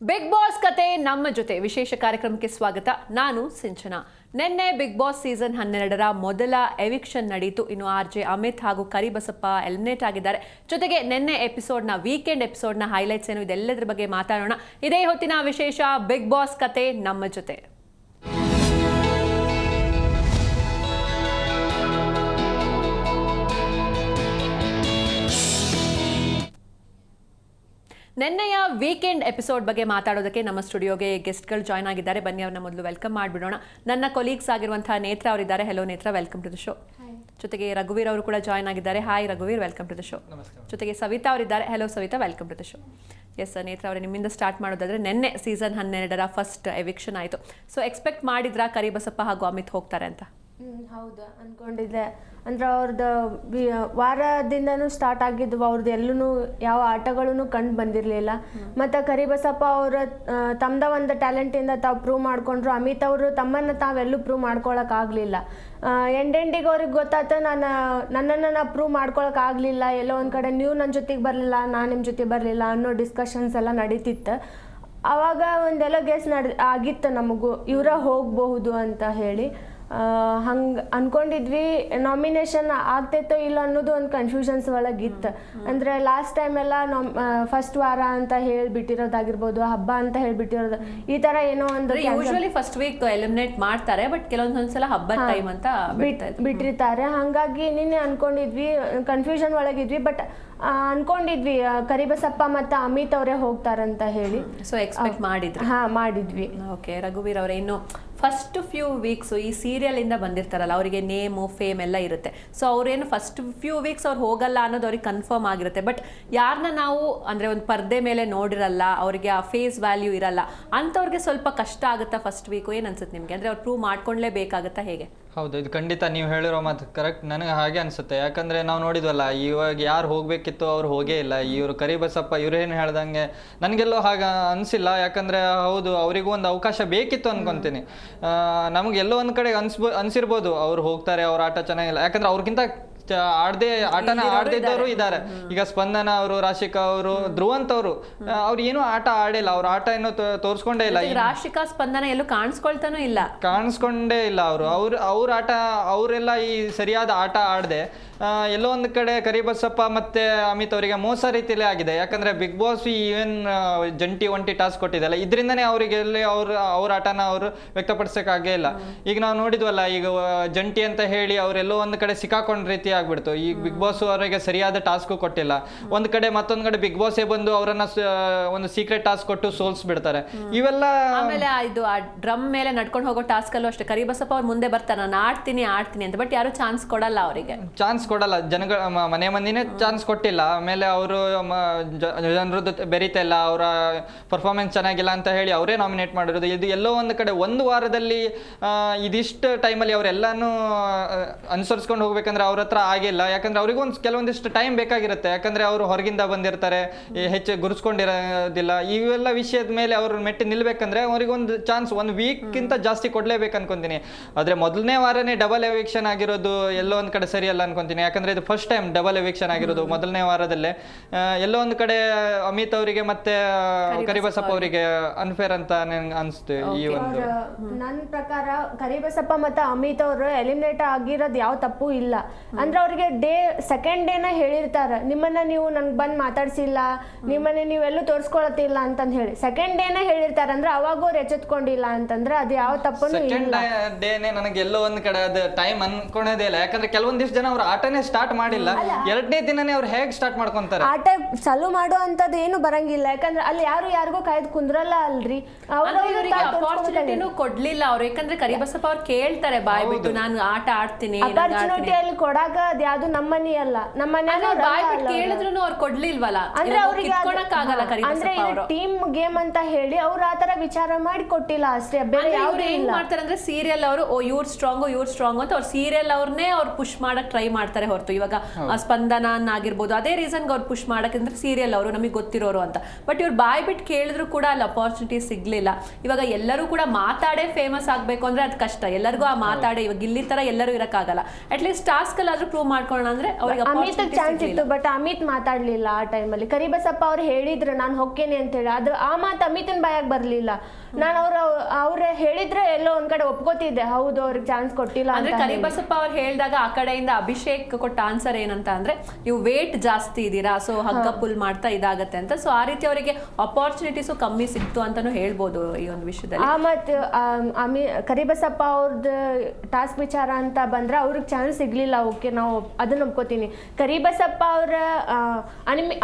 Big boss ಕತೆ ನಮ್ಮ ಜೊತೆ ವಿಶೇಷ ಕಾರ್ಯಕ್ರಮಕ್ಕೆ ಸ್ವಾಗತ. ನಾನು ಸಿಂಚನಾ. ನಿನ್ನೆ ಬಿಗ್ ಬಾಸ್ ಸೀಸನ್ 12ರ ಮೊದಲ ಎವಿಕ್ಷನ್ ನಡೆಯಿತು. ಇನ್ನು RJ ಅಮಿತ್ ಹಾಗೂ ಕರಿಬಸಪ್ಪ ಎಲಿಮಿನೇಟ್ ಆಗಿದ್ದಾರೆ. ಜೊತೆಗೆ ನಿನ್ನೆ ಎಪಿಸೋಡ್ನ ವೀಕೆಂಡ್ ಎಪಿಸೋಡ್ನ ಹೈಲೈಟ್ಸ್ ಏನು ಇದೆಲ್ಲದರ ಬಗ್ಗೆ ಮಾತಾಡೋಣ. ಇದೇ ಹೊತ್ತಿನ ವಿಶೇಷ ಬಿಗ್ ಬಾಸ್ ಕತೆ ನಮ್ಮ ಜೊತೆ. ನಿನ್ನೆಯ ವೀಕೆಂಡ್ ಎಪಿಸೋಡ್ ಬಗ್ಗೆ ಮಾತಾಡೋದಕ್ಕೆ ನಮ್ಮ ಸ್ಟುಡಿಯೋಗೆ ಗೆಸ್ಟ್ಗಳು ಜಾಯ್ನ್ ಆಗಿದ್ದಾರೆ. ಬನ್ನಿ ಅವ್ರನ್ನ ಮೊದಲು ವೆಲ್ಕಮ್ ಮಾಡಿಬಿಡೋಣ. ನನ್ನ ಕೊಲೀಗ್ಸ್ ಆಗಿರುವಂತಹ ನೇತ್ರ ಅವರಿದ್ದಾರೆ. ಹೆಲೋ ನೇತ್ರ, ವೆಲ್ಕಮ್ ಟು ದ ಶೋ. ಜೊತೆಗೆ ರಘುವೀರ್ ಅವರು ಕೂಡ ಜಾಯ್ನ್ ಆಗಿದ್ದಾರೆ. ಹಾಯ್ ರಘುವೀರ್, ವೆಲ್ಕಮ್ ಟು ದ ಶೋ. ಜೊತೆಗೆ ಸವಿತಾ ಅವರಿದ್ದಾರೆ. Hello Savitha, welcome to the show. Yes Netra ಅವರೇ, ನಿಮ್ಮಿಂದ ಸ್ಟಾರ್ಟ್ ಮಾಡೋದಾದ್ರೆ ನಿನ್ನೆ ಸೀಸನ್ 12ರ ಫಸ್ಟ್ ಎವಿಕ್ಷನ್ ಆಯಿತು. ಸೊ ಎಕ್ಸ್ಪೆಕ್ಟ್ ಮಾಡಿದ್ರಾ ಕರಿಬಸಪ್ಪ ಹಾಗೂ ಅಮಿತ್ ಹೋಗ್ತಾರೆ ಅಂತ? ಹೌದು ಅನ್ಕೊಂಡಿದ್ದೆ. ಅಂದ್ರೆ ಅವ್ರದ್ದು ವಾರದಿಂದನೂ ಸ್ಟಾರ್ಟ್ ಆಗಿದ್ವು. ಅವ್ರದ್ದು ಎಲ್ಲೂ ಯಾವ ಆಟಗಳೂ ಕಂಡು ಬಂದಿರಲಿಲ್ಲ. ಮತ್ತು ಕರಿಬಸಪ್ಪ ಅವರ ತಮ್ಮದ ಒಂದು ಟ್ಯಾಲೆಂಟಿಂದ ತಾವು ಪ್ರೂವ್ ಮಾಡಿಕೊಂಡ್ರು. ಅಮಿತ್ ಅವರು ತಮ್ಮನ್ನು ತಾವೆಲ್ಲೂ ಪ್ರೂವ್ ಮಾಡ್ಕೊಳಕ್ಕಾಗಲಿಲ್ಲ. ಎಂಡಿಗೆ ಅವ್ರಿಗೆ ಗೊತ್ತಾಯ್ತು, ನನ್ನನ್ನು ಪ್ರೂವ್ ಮಾಡ್ಕೊಳಕ್ಕಾಗಲಿಲ್ಲ, ಎಲ್ಲೋ ಒಂದು ಕಡೆ ನೀವು ನನ್ನ ಜೊತೆಗೆ ಬರಲಿಲ್ಲ, ನಾನು ನಿಮ್ಮ ಜೊತೆ ಬರಲಿಲ್ಲ ಅನ್ನೋ ಡಿಸ್ಕಷನ್ಸ್ ಎಲ್ಲ ನಡೀತಿತ್ತು. ಆವಾಗ ಒಂದೆಲ್ಲ ಗೆಸ್ ಆಗಿತ್ತು ನಮಗೂ, ಇವರ ಹೋಗಬಹುದು ಅಂತ ಹೇಳಿ. ಹಂಗೆ ಅಂದ್ಕೊಂಡಿದ್ವಿ. ನಾಮಿನೇಷನ್ ಆಗ್ತೈತೋ ಇಲ್ಲ ಅನ್ನೋದು ಒಂದು ಕನ್ಫ್ಯೂಷನ್ಸ್ ಒಳಗಿತ್ತು. ಅಂದರೆ ಲಾಸ್ಟ್ ಟೈಮ್ ಎಲ್ಲ ಫಸ್ಟ್ ವಾರ ಅಂತ ಹೇಳಿಬಿಟ್ಟಿರೋದಾಗಿರ್ಬೋದು, ಹಬ್ಬ ಅಂತ ಹೇಳಿಬಿಟ್ಟಿರೋದು, ಈ ಥರ ಏನೋ ಒಂದು ಯೂಶುವಲಿ ಫಸ್ಟ್ ವೀಕ್ ಎಲಿಮಿನೇಟ್ ಮಾಡ್ತಾರೆ, ಬಟ್ ಕೆಲವೊಂದೊಂದ್ಸಲ ಹಬ್ಬದ ಟೈಮ್ ಅಂತ ಬಿಟ್ಟಿರ್ತಾರೆ. ಹಾಗಾಗಿ ನಿನ್ನೆ ಅಂದ್ಕೊಂಡಿದ್ವಿ, ಕನ್ಫ್ಯೂಷನ್ ಒಳಗಿದ್ವಿ. ಬಟ್ ಅನ್ಕೊಂಡಿದ್ವಿ ಕರಿಬಸಪ್ಪ ಮತ್ತು ಅಮಿತ್ ಅವರೇ ಹೋಗ್ತಾರಂತ ಹೇಳಿ. ಸೊ ಎಕ್ಸ್ಪೆಕ್ಟ್ ಮಾಡಿದ್ರಿ? ಮಾಡಿದ್ವಿ. ಓಕೆ ರಘುವೀರ್ ಅವರೇ, ಇನ್ನು ಫಸ್ಟ್ ಫ್ಯೂ ವೀಕ್ಸು ಈ ಸೀರಿಯಲಿಂದ ಬಂದಿರ್ತಾರಲ್ಲ, ಅವರಿಗೆ ನೇಮು ಫೇಮ್ ಎಲ್ಲ ಇರುತ್ತೆ. ಸೊ ಅವ್ರೇನು ಫಸ್ಟ್ ಫ್ಯೂ ವೀಕ್ಸ್ ಅವ್ರು ಹೋಗಲ್ಲ ಅನ್ನೋದು ಅವ್ರಿಗೆ ಕನ್ಫರ್ಮ್ ಆಗಿರುತ್ತೆ. ಬಟ್ ಯಾರನ್ನ ನಾವು ಅಂದರೆ ಒಂದು ಪರ್ದೆ ಮೇಲೆ ನೋಡಿರಲ್ಲ, ಅವರಿಗೆ ಆ ಫೇಸ್ ವ್ಯಾಲ್ಯೂ ಇರಲ್ಲ, ಅಂಥವ್ರಿಗೆ ಸ್ವಲ್ಪ ಕಷ್ಟ ಆಗುತ್ತಾ ಫಸ್ಟ್ ವೀಕು? ಏನು ಅನ್ಸುತ್ತೆ ನಿಮಗೆ? ಅಂದರೆ ಅವ್ರು ಪ್ರೂವ್ ಮಾಡ್ಕೊಳ್ಳೇಬೇಕಾಗುತ್ತಾ, ಹೇಗೆ? ಹೌದು, ಇದು ಖಂಡಿತ ನೀವು ಹೇಳಿರೋ ಮಾತು ಕರೆಕ್ಟ್. ನನಗೆ ಹಾಗೆ ಅನಿಸುತ್ತೆ. ಯಾಕಂದರೆ ನಾವು ನೋಡಿದ್ವಲ್ಲ, ಇವಾಗ ಯಾರು ಹೋಗಬೇಕಿತ್ತು ಅವ್ರು ಹೋಗೇ ಇಲ್ಲ. ಇವರು ಕರಿಬಸಪ್ಪ ಇವ್ರೇನು ಹೇಳ್ದಂಗೆ ನನಗೆಲ್ಲೋ ಹಾಗೆ ಅನಿಸಿಲ್ಲ. ಯಾಕಂದರೆ ಹೌದು, ಅವರಿಗೂ ಒಂದು ಅವಕಾಶ ಬೇಕಿತ್ತು ಅನ್ಕೊತೀನಿ. ನಮಗೆಲ್ಲೋ ಒಂದು ಕಡೆ ಅನಿಸಿರ್ಬೋದು ಅವ್ರು ಹೋಗ್ತಾರೆ, ಅವ್ರ ಆಟ ಚೆನ್ನಾಗಿಲ್ಲ. ಯಾಕಂದರೆ ಅವ್ರಿಗಿಂತ ಆಟನ ಆಡ್ದಿದ್ದವರು ಇದ್ದಾರೆ. ಈಗ ಸ್ಪಂದನ ಅವರು, ರಾಶಿಕಾ ಅವರು, ಧ್ರುವಂತ್ ಅವರು, ಅವ್ರು ಏನು ಆಟ ಆಡಿಲ್ಲ. ಅವ್ರ ಆಟ ಏನು ತೋರಿಸ್ಕೊಂಡೇ ಇಲ್ಲ. ರಾಶಿಕಾ ಸ್ಪಂದನ ಎಲ್ಲೂ ಕಾಣಿಸ್ಕೊಳ್ತಾನೂ ಇಲ್ಲ, ಕಾಣಿಸ್ಕೊಂಡೇ ಇಲ್ಲ. ಅವ್ರ ಆಟ, ಅವರೆಲ್ಲ ಈ ಸರಿಯಾದ ಆಟ ಆಡದೆ ಎಲ್ಲೋ ಒಂದು ಕಡೆ ಕರಿಬಸಪ್ಪ ಮತ್ತೆ ಅಮಿತ್ ಅವರಿಗೆ ಮೋಸ ರೀತಿಯಲ್ಲೇ ಆಗಿದೆ. ಯಾಕಂದ್ರೆ ಬಿಗ್ ಬಾಸ್ ಈವನ್ ಜಂಟಿ ಒಂಟಿ ಟಾಸ್ಕ್ ಕೊಟ್ಟಿದ್ದಲ್ಲ, ಇದರಿಂದನೇ ಅವರಿಗೆ ಎಲ್ಲಿ ಅವ್ರ ಆಟನ ಅವರು ವ್ಯಕ್ತಪಡಿಸೋಕ್ಕಾಗೇ ಇಲ್ಲ. ಈಗ ನಾವು ನೋಡಿದ್ವಲ್ಲ, ಈಗ ಜಂಟಿ ಅಂತ ಹೇಳಿ ಅವರೆಲ್ಲೋ ಒಂದು ಕಡೆ ಸಿಕ್ಕಾಕೊಂಡ ರೀತಿ ಆಗ್ಬಿಡ್ತು. ಈಗ ಬಿಗ್ ಬಾಸ್ ಅವರಿಗೆ ಸರಿಯಾದ ಟಾಸ್ಕ್ ಕೊಟ್ಟಿಲ್ಲ. ಒಂದ್ ಕಡೆ ಮತ್ತೊಂದ್ ಕಡೆ ಬಿಗ್ ಬಾಸ್ ಬಂದು ಅವರನ್ನ ಒಂದು ಸೀಕ್ರೆಟ್ ಟಾಸ್ಕ್ ಕೊಟ್ಟು ಸೋಲ್ಸ್ಬಿಡ್ತಾರೆ. ಇವೆಲ್ಲ ಆಮೇಲೆ ಇದು ಆ ಡ್ರಮ್ ಮೇಲೆ ನಡ್ಕೊಂಡು ಹೋಗೋ ಟಾಸ್ಕ್ ಅಲ್ಲೂ ಅಷ್ಟೇ, ಕರಿಬಸಪ್ಪ ಅವ್ರು ಮುಂದೆ ಬರ್ತಾರೆ, ನಾನು ಆಡ್ತೀನಿ ಅಂತ. ಬಟ್ ಯಾರು ಚಾನ್ಸ್ ಕೊಡಲ್ಲ ಅವರಿಗೆ, ಚಾನ್ಸ್ ಕೊಡಲ್ಲ. ಜನಗಳ ಮನೆ ಮಂದಿನೇ ಚಾನ್ಸ್ ಕೊಟ್ಟಿಲ್ಲ. ಆಮೇಲೆ ಅವರು ಜನರದ್ದು ಬೆರೀತಾ ಇಲ್ಲ, ಅವರ ಪರ್ಫಾರ್ಮೆನ್ಸ್ ಚೆನ್ನಾಗಿಲ್ಲ ಅಂತ ಹೇಳಿ ಅವರೇ ನಾಮಿನೇಟ್ ಮಾಡಿರೋದು. ಇದು ಎಲ್ಲೋ ಒಂದು ಕಡೆ ಒಂದು ವಾರದಲ್ಲಿ ಇದಿಷ್ಟು ಟೈಮಲ್ಲಿ ಅವರೆಲ್ಲಾನು ಅನುಸರಿಸ್ಕೊಂಡು ಹೋಗ್ಬೇಕಂದ್ರೆ ಅವ್ರ ಹತ್ರ ಆಗಿಲ್ಲ. ಯಾಕಂದ್ರೆ ಅವ್ರಿಗೂ ಕೆಲವೊಂದಿಷ್ಟು ಟೈಮ್ ಬೇಕಾಗಿರುತ್ತೆ. ಯಾಕಂದ್ರೆ ಅವರು ಹೊರಗಿಂದ ಬಂದಿರ್ತಾರೆ, ಹೆಚ್ಚು ಗುರುಸ್ಕೊಂಡಿರೋದಿಲ್ಲ. ಇವೆಲ್ಲ ವಿಷಯದ ಮೇಲೆ ಅವರು ಮೆಟ್ಟಿ ನಿಲ್ಬೇಕಂದ್ರೆ ಅವ್ರಿಗೊಂದು ಚಾನ್ಸ್ ಒಂದು ವೀಕ್ಗಿಂತ ಜಾಸ್ತಿ ಕೊಡ್ಲೇಬೇಕು ಅನ್ಕೊಂತೀನಿ. ಆದ್ರೆ ಮೊದಲನೇ ವಾರನೇ ಡಬಲ್ ಎವಿಕ್ಷನ್ ಆಗಿರೋದು ಎಲ್ಲೋ ಒಂದ್ ಕಡೆ ಸರಿಯಲ್ಲ ಅನ್ಕೊಂತೀನಿ. ಯಾಕಂದ್ರೆ ಇದು ಫಸ್ಟ್ ಟೈಮ್ ಡಬಲ್ ಎವಿಕ್ಷನ್ ಆಗಿರೋದು ಮೊದಲನೇ ವಾರದಲ್ಲೇ. ಎಲ್ಲೋ ಒಂದು ಕಡೆ ಅಮಿತ್ ಅವರಿಗೆ ಮತ್ತೆ ಕರಿಬಸಪ್ಪ ಅವರಿಗೆ ಅನ್ಫೇರ್ ಅಂತ ಅನ್ಸುತ್ತೆ. ಈ ಒಂದು ನನ್ನ ಪ್ರಕಾರ ಕರಿಬಸಪ್ಪ ಮತ್ತೆ ಅಮಿತ್ ಅವರು ಎಲಿಮಿನೇಟ್ ಆಗಿರೋದು ಯಾವ ತಪ್ಪು ಇಲ್ಲ. ಅಂದ್ರೆ ಅವ್ರಿಗೆ ಸೆಕೆಂಡ್ ಡೇನ ಹೇಳಿರ್ತಾರೆ, ನಿಮ್ಮನ್ನ ನೀವು ನನ್ಗೆ ಬಂದು ಮಾತಾಡ್ಸಿಲ್ಲ, ನಿಮ್ಮನ್ನ ನೀವೆಲ್ಲೂ ತೋರಿಸ್ಕೊಳತಿಲ್ಲ ಅಂತಂದು ಹೇಳಿ ಸೆಕೆಂಡ್ ಡೇನ ಹೇಳಿರ್ತಾರೆ. ಅಂದ್ರೆ ಅವಾಗ ಅವ್ರು ಎಚ್ಚೆತ್ಕೊಂಡಿಲ್ಲ ಅಂತಂದ್ರೆ ಅದು ಯಾವ ತಪ್ಪು ಸೆಕೆಂಡ್ ಡೇನೆ ನನಗೆ ಎಲ್ಲೋ ಒಂದ್ ಕಡೆ ಅದು ಟೈಮ್ ಅನ್ಕೊಳೋದೇ ಇಲ್ಲ. ಯಾಕಂದ್ರೆ ಕೆಲವೊಂದಿಷ್ಟು ಜನ ಅವ್ರ ಆಟನೇ ಸ್ಟಾರ್ಟ್ ಮಾಡಿಲ್ಲ, ಎರಡನೇ ದಿನನೇ ಅವ್ರು ಹೇಗ್ ಸ್ಟಾರ್ಟ್ ಮಾಡ್ಕೊಂತಾರೆ. ಆಟ ಚಾಲು ಮಾಡೋ ಅಂತದ್ದು ಏನು ಬರಂಗಿಲ್ಲ. ಯಾಕಂದ್ರೆ ಅಲ್ಲಿ ಯಾರಿಗೂ ಕಾಯ್ದು ಕುಂದ್ರಲ್ಲ ಅಲ್ರಿ. ಅಪಾರ್ಚುನಿಟಿನೂ ಕೊಡ್ಲಿಲ್ಲ ಅವ್ರು. ಯಾಕಂದ್ರೆ ಕರಿಬಸಪ್ಪ ಅವ್ರು ಕೇಳ್ತಾರೆ ಬಾಯ್ ಬಿಟ್ಟು, ನಾನು ಆಟ ಆಡ್ತೀನಿ. ಅಪಾರ್ಚುನಿಟಿಯಲ್ಲಿ ಕೊಡಾಕ ಅದ್ಯಾವುದು ನಮ್ಮನಿ ಅಲ್ಲ, ನಮ್ಮನೆ ಬಾಯ್ ಬಿಟ್ಟು ಕೇಳಿದ್ರು ಅವ್ರು ಕೊಡ್ಲಿಲ್ವಲ್ಲ. ಅಂದ್ರೆ ಅವ್ರಿಗೆ ಅಂದ್ರೆ ಟೀಮ್ ಗೇಮ್ ಅಂತ ಹೇಳಿ ಅವ್ರು ಆತರ ವಿಚಾರ ಮಾಡಿ ಕೊಟ್ಟಿಲ್ಲ ಅಷ್ಟೇ. ಬೇರೆ ಯಾವ್ದು ಏನ್ ಮಾಡ್ತಾರೆ ಅಂದ್ರೆ ಸೀರಿಯಲ್ ಅವರು ಇವ್ರು ಸ್ಟ್ರಾಂಗ್ ಅಂತ ಅವ್ರು ಸೀರಿಯಲ್ ಅವ್ರನ್ನೇ ಅವ್ರು ಪುಷ್ ಮಾಡಕ್ ಟ್ರೈ ಮಾಡ್ತಾರೆ. ಮಾಡ್ತಾರೆ ಹೊರತು ಇವಾಗ ಸ್ಪಂದನ ಆಗಿರ್ಬೋದು ಅದೇ ರೀಸನ್ಗೆ ಅವ್ರು ಪುಷ್ ಮಾಡಕ್ಕಂದ್ರೆ ಸೀರಿಯಲ್ ಅವರು ನಮಗೆ ಗೊತ್ತಿರೋರು ಅಂತ. ಬಟ್ ಇವ್ರು ಬಾಯ್ ಬಿಟ್ಟು ಕೇಳಿದ್ರು ಕೂಡ ಅಲ್ಲಿ ಅಪಾರ್ಚುನಿಟಿ ಸಿಗ್ಲಿಲ್ಲ. ಇವಾಗ ಎಲ್ಲರೂ ಕೂಡ ಮಾತಾಡೇ ಫೇಮಸ್ ಆಗ್ಬೇಕು ಅಂದ್ರೆ ಅದು ಕಷ್ಟ, ಎಲ್ಲರಿಗೂ ಆ ಮಾತಾಡೇ ಇವಾಗ ಇಲ್ಲಿ ತರ ಎಲ್ಲರೂ ಇರಕ್ಕಾಗಲ್ಲ. ಅಟ್ಲೀಸ್ಟ್ ಟಾಸ್ಕ್ ಅಲ್ಲಾದ್ರೂ ಪ್ರೂವ್ ಮಾಡ್ಕೊಳ್ಳೋಣ ಅಂದ್ರೆ ಅವ್ರಿಗೆ ಅಮಿತ್ ಚಾನ್ಸ್ ಇತ್ತು, ಬಟ್ ಅಮಿತ್ ಮಾತಾಡ್ಲಿಲ್ಲ ಆ ಟೈಮಲ್ಲಿ. ಕರಿಬಸಪ್ಪ ಅವ್ರು ಹೇಳಿದ್ರು ನಾನು ಹೊಕ್ಕೇನೆ ಅಂತ ಹೇಳಿ, ಅದು ಆ ಮಾತು ಅಮಿತನ್ ಬಾಯಾಗ ಬರ್ಲಿಲ್ಲ. ನಾನು ಅವ್ರು ಹೇಳಿದ್ರೆ ಎಲ್ಲೋ ಒಂದ್ ಕಡೆ ಒಪ್ಕೋತಿದ್ದೆ, ಹೌದು ಅವ್ರಿಗೆ ಚಾನ್ಸ್ ಕೊಟ್ಟಿಲ್ಲ ಅಂದ್ರೆ ಅಂತ. ಕರಿಬಸಪ್ಪ ಅವ್ರು ಹೇಳಿದಾಗ ಆ ಕಡೆಯಿಂದ ಅಭಿಷೇಕ್ ಕೊಟ್ಟ ಆನ್ಸರ್ ಏನಂತ ಅಂದ್ರೆ ನೀವು ವೇಟ್ ಜಾಸ್ತಿ ಇದೀರಾ, ಸೊ ಹಗ್ಗ ಪುಲ್ ಮಾಡ್ತಾ ಇದಾಗತ್ತೆ ಅಂತ. ಸೊ ಆ ರೀತಿ ಅವರಿಗೆ ಅಪಾರ್ಚುನಿಟೀಸು ಕಮ್ಮಿ ಸಿಕ್ತು ಅಂತಾನು ಹೇಳ್ಬೋದು ಈ ಒಂದು ವಿಷಯದಲ್ಲಿ. ಆ ಮತ್ತು ಕರಿಬಸಪ್ಪ ಅವ್ರದ್ದು ಟಾಸ್ಕ್ ವಿಚಾರ ಅಂತ ಬಂದ್ರೆ ಅವ್ರಿಗೆ ಚಾನ್ಸ್ ಸಿಗ್ಲಿಲ್ಲ. ಓಕೆ, ನಾವು ಅದನ್ನ ಒಪ್ಕೋತೀನಿ. ಕರಿಬಸಪ್ಪ ಅವರ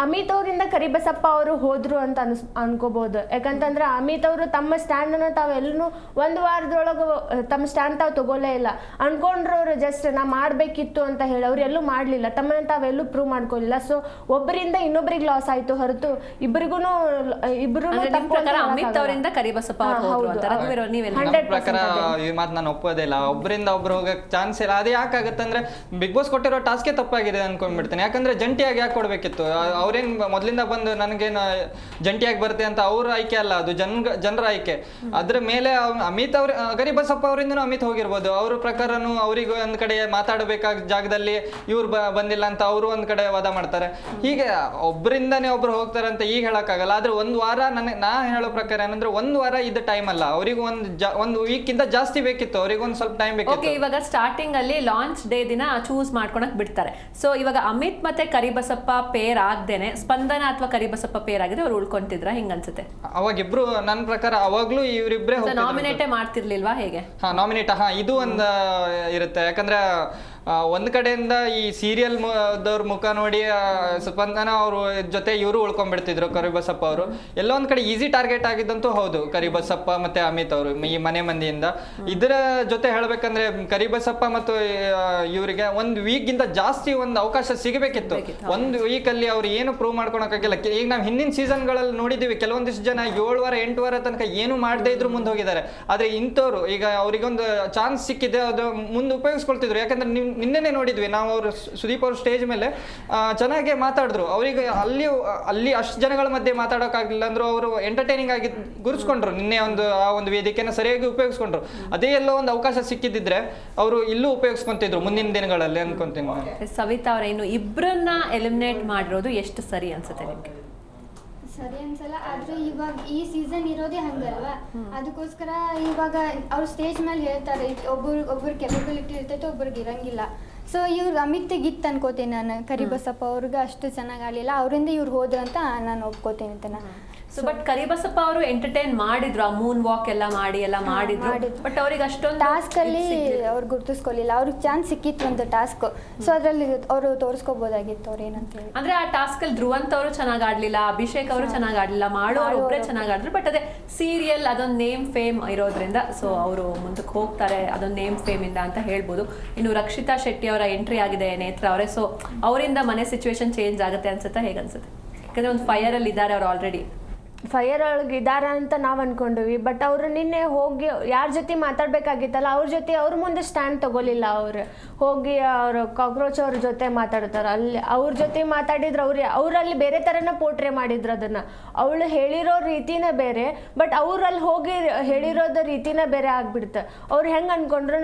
ಅಮಿತ್ ಅವರಿಂದ ಕರಿಬಸಪ್ಪ ಅವರು ಹೋದ್ರು ಅಂತ ಅನ್ಕೋಬಹುದು. ಯಾಕಂತಂದ್ರೆ ಅಮಿತ್ ಅವರು ತಮ್ಮ ಸ್ಟ್ಯಾಂಡ್ ಅನ್ನ ತಾವೆಲ್ಲೂ ಒಂದು ವಾರದೊಳಗೆ ತಮ್ಮ ಸ್ಟ್ಯಾಂಡ್ ತಾವು ತಗೋಲೇ ಇಲ್ಲ. ಅನ್ಕೊಂಡ್ರು ಅವ್ರು ಜಸ್ಟ್ ನಾ ಮಾಡ್ಬೇಕಿತ್ತು ಅಂತ ಹೇಳಿ ಅವ್ರು ಎಲ್ಲೂ ಮಾಡ್ಲಿಲ್ಲ, ತಮ್ಮನ್ನ ತಾವೆಲ್ಲೂ ಪ್ರೂವ್ ಮಾಡ್ಕೊಳ್ಳಿಲ್ಲ. ಸೊ ಒಬ್ಬರಿಂದ ಇನ್ನೊಬ್ಬರಿಗೆ ಲಾಸ್ ಆಯ್ತು ಹೊರತು ಇಬ್ಬರಿಗೂ ಅಮಿತ್ ಅವರಿಂದ ಕರಿಬಸಪ್ಪ ಅವರು ಹೋದ್ರು ಅಂತ. ರಘುವೀರ್ ಅವ್ರು ನೀವೇನು? ನನ್ನ ಪ್ರಕಾರ ಈ ಮಾತು ನಾನು ಒಪ್ಪೋದೇ ಇಲ್ಲ. ಒಬ್ಬರಿಂದ ಒಬ್ರು ಹೋಗಕ್ಕೆ ಚಾನ್ಸ್ ಇಲ್ಲ. ಅದು ಯಾಕಾಗತ್ತಂದ್ರೆ ಬಿಗ್ ಬಾಸ್ ಕೊಟ್ಟಿರೋ ಟಾಸ್ಕೇ ತಪ್ಪಾಗಿದೆ ಅನ್ಕೊಂಡ್ಬಿಡ್ತೀನಿ. ಯಾಕಂದ್ರೆ ಜಂಟಿಯಾಗಿ ಯಾಕೆ ಕೊಡ್ಬೇಕಿತ್ತು? ಅವ್ರೇನ್ ಮೊದಲಿಂದ ಬಂದು ನನಗೇನು ಜಂಟಿಯಾಗಿ ಬರುತ್ತೆ ಅಂತ ಅವ್ರ ಆಯ್ಕೆ ಅಲ್ಲ, ಅದು ಜನರ ಆಯ್ಕೆ. ಅದ್ರ ಮೇಲೆ ಅಮಿತ್ ಅವ್ರ ಕರಿಬಸಪ್ಪ ಅವರಿಂದನೂ ಅಮಿತ್ ಹೋಗಿರ್ಬೋದು. ಅವ್ರ ಪ್ರಕಾರನು ಅವ್ರಿಗೂ ಒಂದ್ ಕಡೆ ಮಾತಾಡಬೇಕಾದ ಜಾಗದಲ್ಲಿ ಇವ್ರು ಬಂದಿಲ್ಲ ಅಂತ ಅವರು ಒಂದ್ ಕಡೆ ವಾದ ಮಾಡ್ತಾರೆ. ಹೀಗೆ ಒಬ್ಬರಿಂದಾನೇ ಒಬ್ರು ಹೋಗ್ತಾರೆ ಅಂತ ಈಗ ಹೇಳಕ್ಕಾಗಲ್ಲ. ಆದ್ರೆ ಒಂದ್ ವಾರ ನಾ ಹೇಳೋ ಪ್ರಕಾರ ಏನಂದ್ರೆ ಒಂದ್ ವಾರ ಇದು ಟೈಮ್ ಅಲ್ಲ, ಅವ್ರಿಗೂ ಒಂದು ವೀಕ್ ಇಂದ ಜಾಸ್ತಿ ಬೇಕಿತ್ತು, ಅವ್ರಿಗೆ ಒಂದ್ ಸ್ವಲ್ಪ ಟೈಮ್ ಬೇಕಿತ್ತು. ಓಕೆ, ಇವಾಗ ಸ್ಟಾರ್ಟಿಂಗ್ ಅಲ್ಲಿ ಲಾಂಚ್ ಡೇ ದಿನ ಚೂಸ್ ಮಾಡ್ಕೊಳಕ್ ಬಿಡ್ತಾರೆ. ಸೊ ಇವಾಗ ಅಮಿತ್ ಮತ್ತೆ ಕರಿಬಸಪ್ಪ ಪೇರ್ ಆಗ್ದೇನೆ ಸ್ಪಂದನ ಅಥವಾ ಕರಿಬಸಪ್ಪ ಪೇರ್ ಆಗಿದ್ರೆ ಅವ್ರು ಉಳ್ಕೊಂತಿದ್ರ ಹಿಂಗ ಅನ್ಸುತ್ತೆ? ಅವಾಗಿಬ್ರು ನನ್ನ ಪ್ರಕಾರ ಅವಾಗ್ಲೂ ಇವರಿಬ್ರೆ ನಾಮಿನೇಟೇ ಮಾಡ್ತಿರ್ಲಿಲ್ವಾ ಹೇಗೆ? ನಾಮಿನೇಟ್ ಇದು ಒಂದು ಇರುತ್ತೆ. ಯಾಕಂದ್ರೆ ಒಂದ್ ಕಡೆಯಿಂದ ಈ ಸೀರಿಯಲ್ ದವ್ರ ಮುಖ ನೋಡಿ ಸ್ಪಂದನ ಅವ್ರ ಜೊತೆ ಇವರು ಉಳ್ಕೊಂಡ್ಬಿಡ್ತಿದ್ರು ಕರಿಬಸಪ್ಪ ಅವರು. ಎಲ್ಲೋ ಒಂದ್ ಕಡೆ ಈಸಿ ಟಾರ್ಗೆಟ್ ಆಗಿದ್ದಂತೂ ಹೌದು ಕರಿಬಸಪ್ಪ ಮತ್ತೆ ಅಮಿತ್ ಅವರು ಈ ಮನೆ ಮಂದಿಯಿಂದ. ಇದರ ಜೊತೆ ಹೇಳ್ಬೇಕಂದ್ರೆ ಕರಿಬಸಪ್ಪ ಮತ್ತು ಇವರಿಗೆ ಒಂದ್ ವೀಕ್ ಗಿಂತ ಜಾಸ್ತಿ ಒಂದು ಅವಕಾಶ ಸಿಗಬೇಕಿತ್ತು. ಒಂದು ವೀಕ್ ಅಲ್ಲಿ ಅವ್ರು ಏನು ಪ್ರೂವ್ ಮಾಡ್ಕೊಳಕ್ಕಾಗಿಲ್ಲ. ಈಗ ನಾವು ಹಿಂದಿನ ಸೀಸನ್ಗಳಲ್ಲಿ ನೋಡಿದೀವಿ, ಕೆಲವೊಂದಿಷ್ಟು ಜನ 7 ವಾರ 8 ವಾರ ತನಕ ಏನು ಮಾಡದೇ ಇದ್ರು ಮುಂದೆ ಹೋಗಿದ್ದಾರೆ. ಆದ್ರೆ ಇಂಥವ್ರು ಈಗ ಅವ್ರಿಗೊಂದು ಚಾನ್ಸ್ ಸಿಕ್ಕಿದೆ, ಅದು ಮುಂದೆ ಉಪಯೋಗಿಸ್ಕೊಳ್ತಿದ್ರು. ಯಾಕಂದ್ರೆ ನಿನ್ನೆ ನೋಡಿದ್ವಿ ನಾವು, ಅವರು ಸುದೀಪ್ ಅವ್ರ ಸ್ಟೇಜ್ ಮೇಲೆ ಚೆನ್ನಾಗಿ ಮಾತಾಡಿದ್ರು. ಅವರಿಗೆ ಅಲ್ಲಿ ಅಷ್ಟು ಜನಗಳ ಮಧ್ಯೆ ಮಾತಾಡೋಕ್ಕಾಗಲಿಲ್ಲ ಅಂದ್ರು ಅವರು ಎಂಟರ್ಟೈನಿಂಗ್ ಆಗಿ ಗುರುಸ್ಕೊಂಡ್ರು. ನಿನ್ನೆ ಆ ಒಂದು ವೇದಿಕೆನ ಸರಿಯಾಗಿ ಉಪಯೋಗಿಸ್ಕೊಂಡ್ರು. ಅದೇ ಎಲ್ಲೋ ಒಂದು ಅವಕಾಶ ಸಿಕ್ಕಿದ್ರೆ ಅವರು ಇಲ್ಲೂ ಉಪಯೋಗಿಸ್ಕೊಂತಿದ್ರು ಮುಂದಿನ ದಿನಗಳಲ್ಲಿ ಅನ್ಕೊಂತೀನಿ. ಸವಿತಾ ಅವರ ಇನ್ನು ಇಬ್ಬರನ್ನ ಎಲಿಮಿನೇಟ್ ಮಾಡಿರೋದು ಎಷ್ಟು ಸರಿ ಅನ್ಸುತ್ತೆ ನಿಮ್ಗೆ? ಸರಿ ಅನ್ಸಲ್ಲ, ಆದ್ರೆ ಇವಾಗ ಈ ಸೀಸನ್ ಇರೋದೇ ಹಂಗಲ್ವಾ, ಅದಕ್ಕೋಸ್ಕರ ಇವಾಗ ಅವ್ರು ಸ್ಟೇಜ್ ಮೇಲೆ ಹೇಳ್ತಾರೆ ಒಬ್ಬರು ಕೆಪಬಿಲಿಟಿ ಇರ್ತೈತೆ, ಒಬ್ರಿಗೆ ಇರಂಗಿಲ್ಲ. ಸೊ ಇವ್ರು ಅಮಿತ್ಗಿತ್ತು ಅನ್ಕೋತೀನಿ ನಾನು. ಕರಿಬಸಪ್ಪ ಅವ್ರಿಗೆ ಅಷ್ಟು ಚೆನ್ನಾಗಿ ಆಗಲಿಲ್ಲ, ಅವರಿಂದ ಇವ್ರು ಹೋದ್ರಂತ ನಾನು ಒಪ್ಕೋತೀನಿ ಅಂತ ನಾನು. ಸೊ ಬಟ್ ಕರಿಬಸಪ್ಪ ಅವರು ಎಂಟರ್ಟೈನ್ ಮಾಡಿದ್ರು, ಆ ಮೂನ್ ವಾಕ್ ಎಲ್ಲ ಮಾಡಿದ್ರು. ಬಟ್ ಅವ್ರಿಗೆ ಅಷ್ಟೊಂದು ಟಾಸ್ಕ್ ಅಲ್ಲಿ ಅವ್ರು ಗುರ್ತಿಸ್ಕೊಲಿಲ್ಲ. ಅವ್ರಿಗೆ ಚಾನ್ಸ್ ಸಿಕ್ಕಿತ್ತು ಒಂದು ಟಾಸ್ಕ್, ಸೊ ಅದ್ರಲ್ಲಿ ಅವರು ತೋರಿಸ್ಕೋಬಹುದಾಗಿತ್ತು ಅವ್ರು ಏನಂತ ಹೇಳಿ. ಅಂದ್ರೆ ಆ ಟಾಸ್ಕ್ ಅಲ್ಲಿ ಧ್ರುವಂತ್ ಅವರು ಚೆನ್ನಾಗಿ ಆಡ್ಲಿಲ್ಲ, ಅಭಿಷೇಕ್ ಅವರು ಚೆನ್ನಾಗಿ ಆಡ್ಲಿಲ್ಲ, ಮಾಡೋರು ಒಬ್ಬರೇ ಚೆನ್ನಾಗಿ ಆಡಿದ್ರು. ಬಟ್ ಅದೇ ಸೀರಿಯಲ್ ಅದೊಂದು ನೇಮ್ ಫೇಮ್ ಇರೋದ್ರಿಂದ ಸೊ ಅವರು ಮುಂದಕ್ಕೆ ಹೋಗ್ತಾರೆ ಅದೊಂದು ನೇಮ್ ಫೇಮ್ ಇಂದ ಅಂತ ಹೇಳ್ಬೋದು. ಇನ್ನು ರಕ್ಷಿತಾ ಶೆಟ್ಟಿ ಅವರ ಎಂಟ್ರಿ ಆಗಿದೆ ನೇತ್ರ ಅವರೇ. ಸೊ ಅವರಿಂದ ಮನೆ ಸಿಚುವೇಶನ್ ಚೇಂಜ್ ಆಗುತ್ತೆ ಅನ್ಸುತ್ತಾ, ಹೇಗೆ ಅನ್ಸುತ್ತೆ? ಯಾಕಂದ್ರೆ ಒಂದು ಫೈರ್ ಅಲ್ಲಿ ಇದ್ದಾರೆ ಅವ್ರು, ಆಲ್ರೆಡಿ ಫೈರ್ ಒಳಗೆ ಇದಾರ ಅಂತ ನಾವು ಅನ್ಕೊಂಡ್ವಿ. ಬಟ್ ಅವರು ನಿನ್ನೆ ಹೋಗಿ ಯಾರ ಜೊತೆ ಮಾತಾಡ್ಬೇಕಾಗಿತ್ತಲ್ಲ ಅವ್ರ ಜೊತೆ ಅವ್ರ ಮುಂದೆ ಸ್ಟ್ಯಾಂಡ್ ತಗೋಲಿಲ್ಲ. ಅವ್ರು ಹೋಗಿ ಅವರು ಕಾಕ್ರೋಚ್ ಅವ್ರ ಜೊತೆ ಮಾತಾಡ್ತಾರೆ, ಅಲ್ಲಿ ಅವ್ರ ಜೊತೆ ಮಾತಾಡಿದ್ರು. ಅವರಲ್ಲಿ ಬೇರೆ ಥರನ ಪೋರ್ಟ್ರೇ ಮಾಡಿದ್ರು ಅದನ್ನು. ಅವಳು ಹೇಳಿರೋ ರೀತಿನೇ ಬೇರೆ, ಬಟ್ ಅವರಲ್ಲಿ ಹೋಗಿ ಹೇಳಿರೋದು ರೀತಿನೇ ಬೇರೆ ಆಗ್ಬಿಡ್ತು. ಅವ್ರು ಹೆಂಗೆ ಅನ್ಕೊಂಡ್ರು,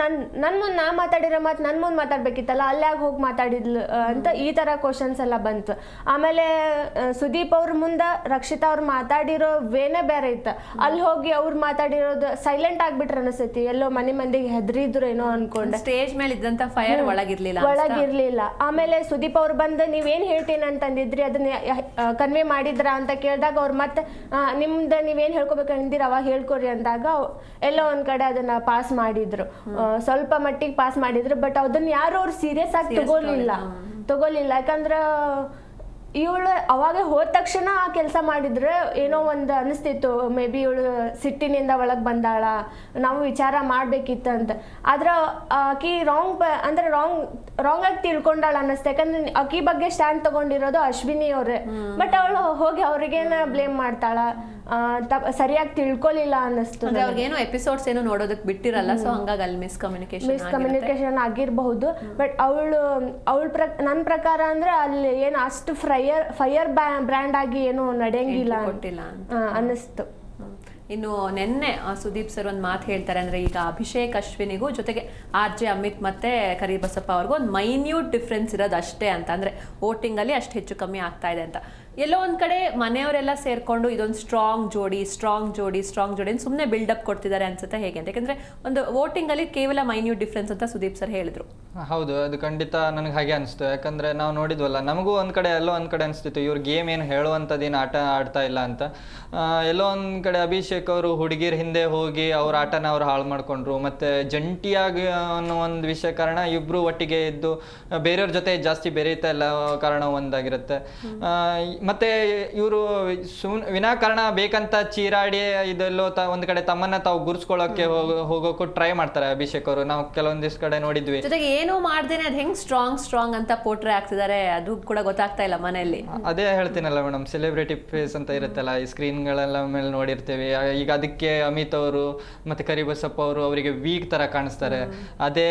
ನನ್ನ ಮುಂದೆ ನಾ ಮಾತಾಡಿರೋ ಮಾತು ನನ್ನ ಮುಂದೆ ಮಾತಾಡ್ಬೇಕಿತ್ತಲ್ಲ, ಅಲ್ಲಾಗ ಹೋಗಿ ಮಾತಾಡಿದ್ಲು ಅಂತ ಈ ಥರ ಕ್ವಶನ್ಸ್ ಎಲ್ಲ ಬಂತು. ಆಮೇಲೆ ಸುದೀಪ್ ಅವ್ರ ಮುಂದೆ ರಕ್ಷಿತಾ ಅವ್ರು ಮಾತಾಡಿರೋ ವೇನೇ ಬೇರೆ ಇತ್ತು. ಅಲ್ಲಿ ಹೋಗಿ ಅವ್ರು ಮಾತಾಡಿರೋದು ಸೈಲೆಂಟ್ ಆಗ್ಬಿಟ್ರೆ ಅನಿಸ್ತೈತಿ, ಎಲ್ಲೋ ಮನೆ ಮಂದಿಗೆ ಹೆದರಿದ್ರು ಏನೋ ಅನ್ಕೊಂಡೆ. ಸ್ಟೇಜ್ ಮೇಲೆ ಇದ್ದಂತ ಫೈರ್ ಒಳಗಿರ್ಲಿಲ್ಲ. ಆಮೇಲೆ ಸುದೀಪ್ ಅವ್ರು ಬಂದು ನೀವೇನ್ ಹೇಳ್ತೀನಿ ಅಂತಂದಿದ್ರಿ, ಅದನ್ನ ಕನ್ವೆ ಮಾಡಿದ್ರ ಅಂತ ಕೇಳಿದಾಗ ಅವ್ರು ಮತ್ತೆ ನಿಮ್ದು ನೀವೇನ್ ಹೇಳ್ಕೊಬೇಕಂದಿರ ಅವಾಗ ಹೇಳ್ಕೊರಿ ಅಂದಾಗ ಎಲ್ಲೋ ಒಂದ್ ಕಡೆ ಅದನ್ನ ಪಾಸ್ ಮಾಡಿದ್ರು, ಸ್ವಲ್ಪ ಮಟ್ಟಿಗೆ ಪಾಸ್ ಮಾಡಿದ್ರು. ಬಟ್ ಅದನ್ನ ಯಾರು ಅವ್ರು ಸೀರಿಯಸ್ ಆಗಿ ತಗೋಲಿಲ್ಲ. ಯಾಕಂದ್ರ ಇವಳು ಅವಾಗ ಹೋದ ತಕ್ಷಣ ಆ ಕೆಲಸ ಮಾಡಿದ್ರೆ ಏನೋ ಒಂದು ಅನಿಸ್ತಿತ್ತು, ಮೇ ಬಿ ಇವಳು ಸಿಟ್ಟಿನಿಂದ ಒಳಗೆ ಬಂದಾಳ, ನಾವು ವಿಚಾರ ಮಾಡ್ಬೇಕಿತ್ತು ಅಂತ. ಆದ್ರೆ ಆಕಿ ರಾಂಗ್ ಆಗಿ ತಿಳ್ಕೊಂಡಾಳ ಅನ್ನಿಸ್ತು. ಯಾಕಂದ್ರೆ ಆಕಿ ಬಗ್ಗೆ ಸ್ಟ್ಯಾಂಡ್ ತಗೊಂಡಿರೋದು ಅಶ್ವಿನಿ ಅವ್ರೆ, ಬಟ್ ಅವಳು ಹೋಗಿ ಅವ್ರಿಗೇನ ಬ್ಲೇಮ್ ಮಾಡ್ತಾಳ. ಸರಿಯಾಗಿ ತಿಳ್ಕೊಲಿಲ್ಲ ಅನ್ನಿಸ್ತು. ಅಂದ್ರೆ ಅವ್ರಿಗೇನು ಎಪಿಸೋಡ್ಸ್ ಏನು ನೋಡೋದಕ್ಕೆ ಬಿಟ್ಟಿರಲ್ಲ, ಸೊ ಹಂಗಾಗಿ ಅಲ್ಲಿ ಮಿಸ್ಕಮ್ಯುನಿಕೇಶನ್ ಆಗಿರಬಹುದು. ಬಟ್ ನನ್ನ ಪ್ರಕಾರ ಅಂದ್ರೆ ಅಲ್ಲಿ ಏನು ಅಷ್ಟು ಫೈರ್ ಬ್ರ್ಯಾಂಡ್ ಆಗಿ ಏನು ನಡೆಯಂಗಿಲ್ಲ ಕೊಟ್ಟಿಲ್ಲ ಅನ್ನಿಸ್ತು. ಇನ್ನು ನಿನ್ನೆ ಸುದೀಪ್ ಸರ್ ಒಂದು ಮಾತು ಹೇಳ್ತಾರೆ, ಅಂದ್ರೆ ಈಗ ಅಭಿಷೇಕ್ ಅಶ್ವಿನಿಗೂ ಜೊತೆಗೆ RJ ಅಮಿತ್ ಮತ್ತೆ ಕರಿಬಸಪ್ಪ ಅವ್ರಿಗೂ ಒಂದು ಮೈನ್ಯೂಟ್ ಡಿಫ್ರೆನ್ಸ್ ಇರೋದು ಅಷ್ಟೇ ಅಂತ, ಅಂದ್ರೆ ವೋಟಿಂಗ್ ಅಲ್ಲಿ ಅಷ್ಟು ಹೆಚ್ಚು ಕಮ್ಮಿ ಆಗ್ತಾ ಇದೆ ಅಂತ. ಎಲ್ಲೋ ಒಂದ್ ಕಡೆ ಮನೆಯವರೆಲ್ಲ ಸೇರ್ಕೊಂಡು ಇದೊಂದು ಸ್ಟ್ರಾಂಗ್ ಜೋಡಿ ಸುಮ್ಮನೆ ಬಿಲ್ಡಪ್ ಕೊಡ್ತಿದ್ದಾರೆ ಅನ್ಸುತ್ತೆ, ಹೇಗೆ ಅಂತ? ಯಾಕಂದ್ರೆ ಒಂದು ವೋಟಿಂಗ್ ಅಲ್ಲಿ ಕೇವಲ ಮೈನ್ಯೂಟ್ ಡಿಫ್ರೆನ್ಸ್ ಅಂತ ಸುದೀಪ್ ಸರ್ ಹೇಳಿದ್ರು. ಹೌದು, ಅದು ಖಂಡಿತ ನನಗೆ ಹಾಗೆ ಅನಿಸ್ತು. ಯಾಕಂದ್ರೆ ನಾವು ನೋಡಿದ್ವಲ್ಲ, ನಮಗೂ ಒಂದ್ ಕಡೆ ಎಲ್ಲೋ ಒಂದ್ ಕಡೆ ಅನಿಸ್ತಿತ್ತು ಇವ್ರ ಗೇಮ್ ಏನು ಹೇಳುವಂಥದ್ದೇನು ಆಟ ಆಡ್ತಾ ಇಲ್ಲ ಅಂತ. ಎಲ್ಲೋ ಒಂದ್ ಕಡೆ ಅಭಿಷೇಕ್ ಅವರು ಹುಡುಗಿರ ಹಿಂದೆ ಹೋಗಿ ಅವ್ರ ಆಟನ ಅವ್ರು ಹಾಳು ಮಾಡ್ಕೊಂಡ್ರು. ಮತ್ತೆ ಜಂಟಿಯಾಗಿ ಅನ್ನೋ ಒಂದು ವಿಷಯ ಕಾರಣ ಇಬ್ರು ಒಟ್ಟಿಗೆ ಇದ್ದು ಬೇರೆಯವ್ರ ಜೊತೆ ಜಾಸ್ತಿ ಬೆರೀತಾ ಇಲ್ಲ ಕಾರಣ ಒಂದಾಗಿರುತ್ತೆ. ಮತ್ತೆ ಇವರು ವಿನಾಕಾರಣ ಬೇಕಂತ ಚೀರಾಡಿ ಇದೆಲ್ಲೋ ಒಂದ್ ಕಡೆ ತಮ್ಮನ್ನ ತಾವು ಗುರ್ಸ್ಕೊಳ್ಳೋಕೆ ಹೋಗೋಕ್ಕೂ ಟ್ರೈ ಮಾಡ್ತಾರೆ ಅಭಿಷೇಕ್ ಅವರು. ನಾವು ಕೆಲವೊಂದಿಷ್ಟು ಕಡೆ ನೋಡಿದ್ವಿ. ಜೊತೆಗೆ ಏನೂ ಮಾಡ್ದೇನೆ ಅದ್ ಹೆಂಗ್ ಸ್ಟ್ರಾಂಗ್ ಅಂತ ಪೋಟ್ರೆ ಆಗ್ತಿದ್ದಾರೆ, ಅದು ಕೂಡ ಗೊತ್ತಾಗ್ತಾ ಇಲ್ಲ ಮನೆಯಲ್ಲಿ. ಅದೇ ಹೇಳ್ತೀನಲ್ಲ ಮೇಡಮ್, ಸೆಲೆಬ್ರಿಟಿ ಫೇಸ್ ಅಂತ ಇರುತ್ತಲ್ಲ, ಈ ಸ್ಕ್ರೀನ್ಗಳೆಲ್ಲ ಮೇಲೆ ನೋಡಿರ್ತೀವಿ. ಈಗ ಅದಕ್ಕೆ ಅಮಿತ್ ಅವರು ಮತ್ತೆ ಕರಿಬಸಪ್ಪ ಅವರು ಅವರಿಗೆ ವೀಕ್ ತರ ಕಾಣಿಸ್ತಾರೆ. ಅದೇ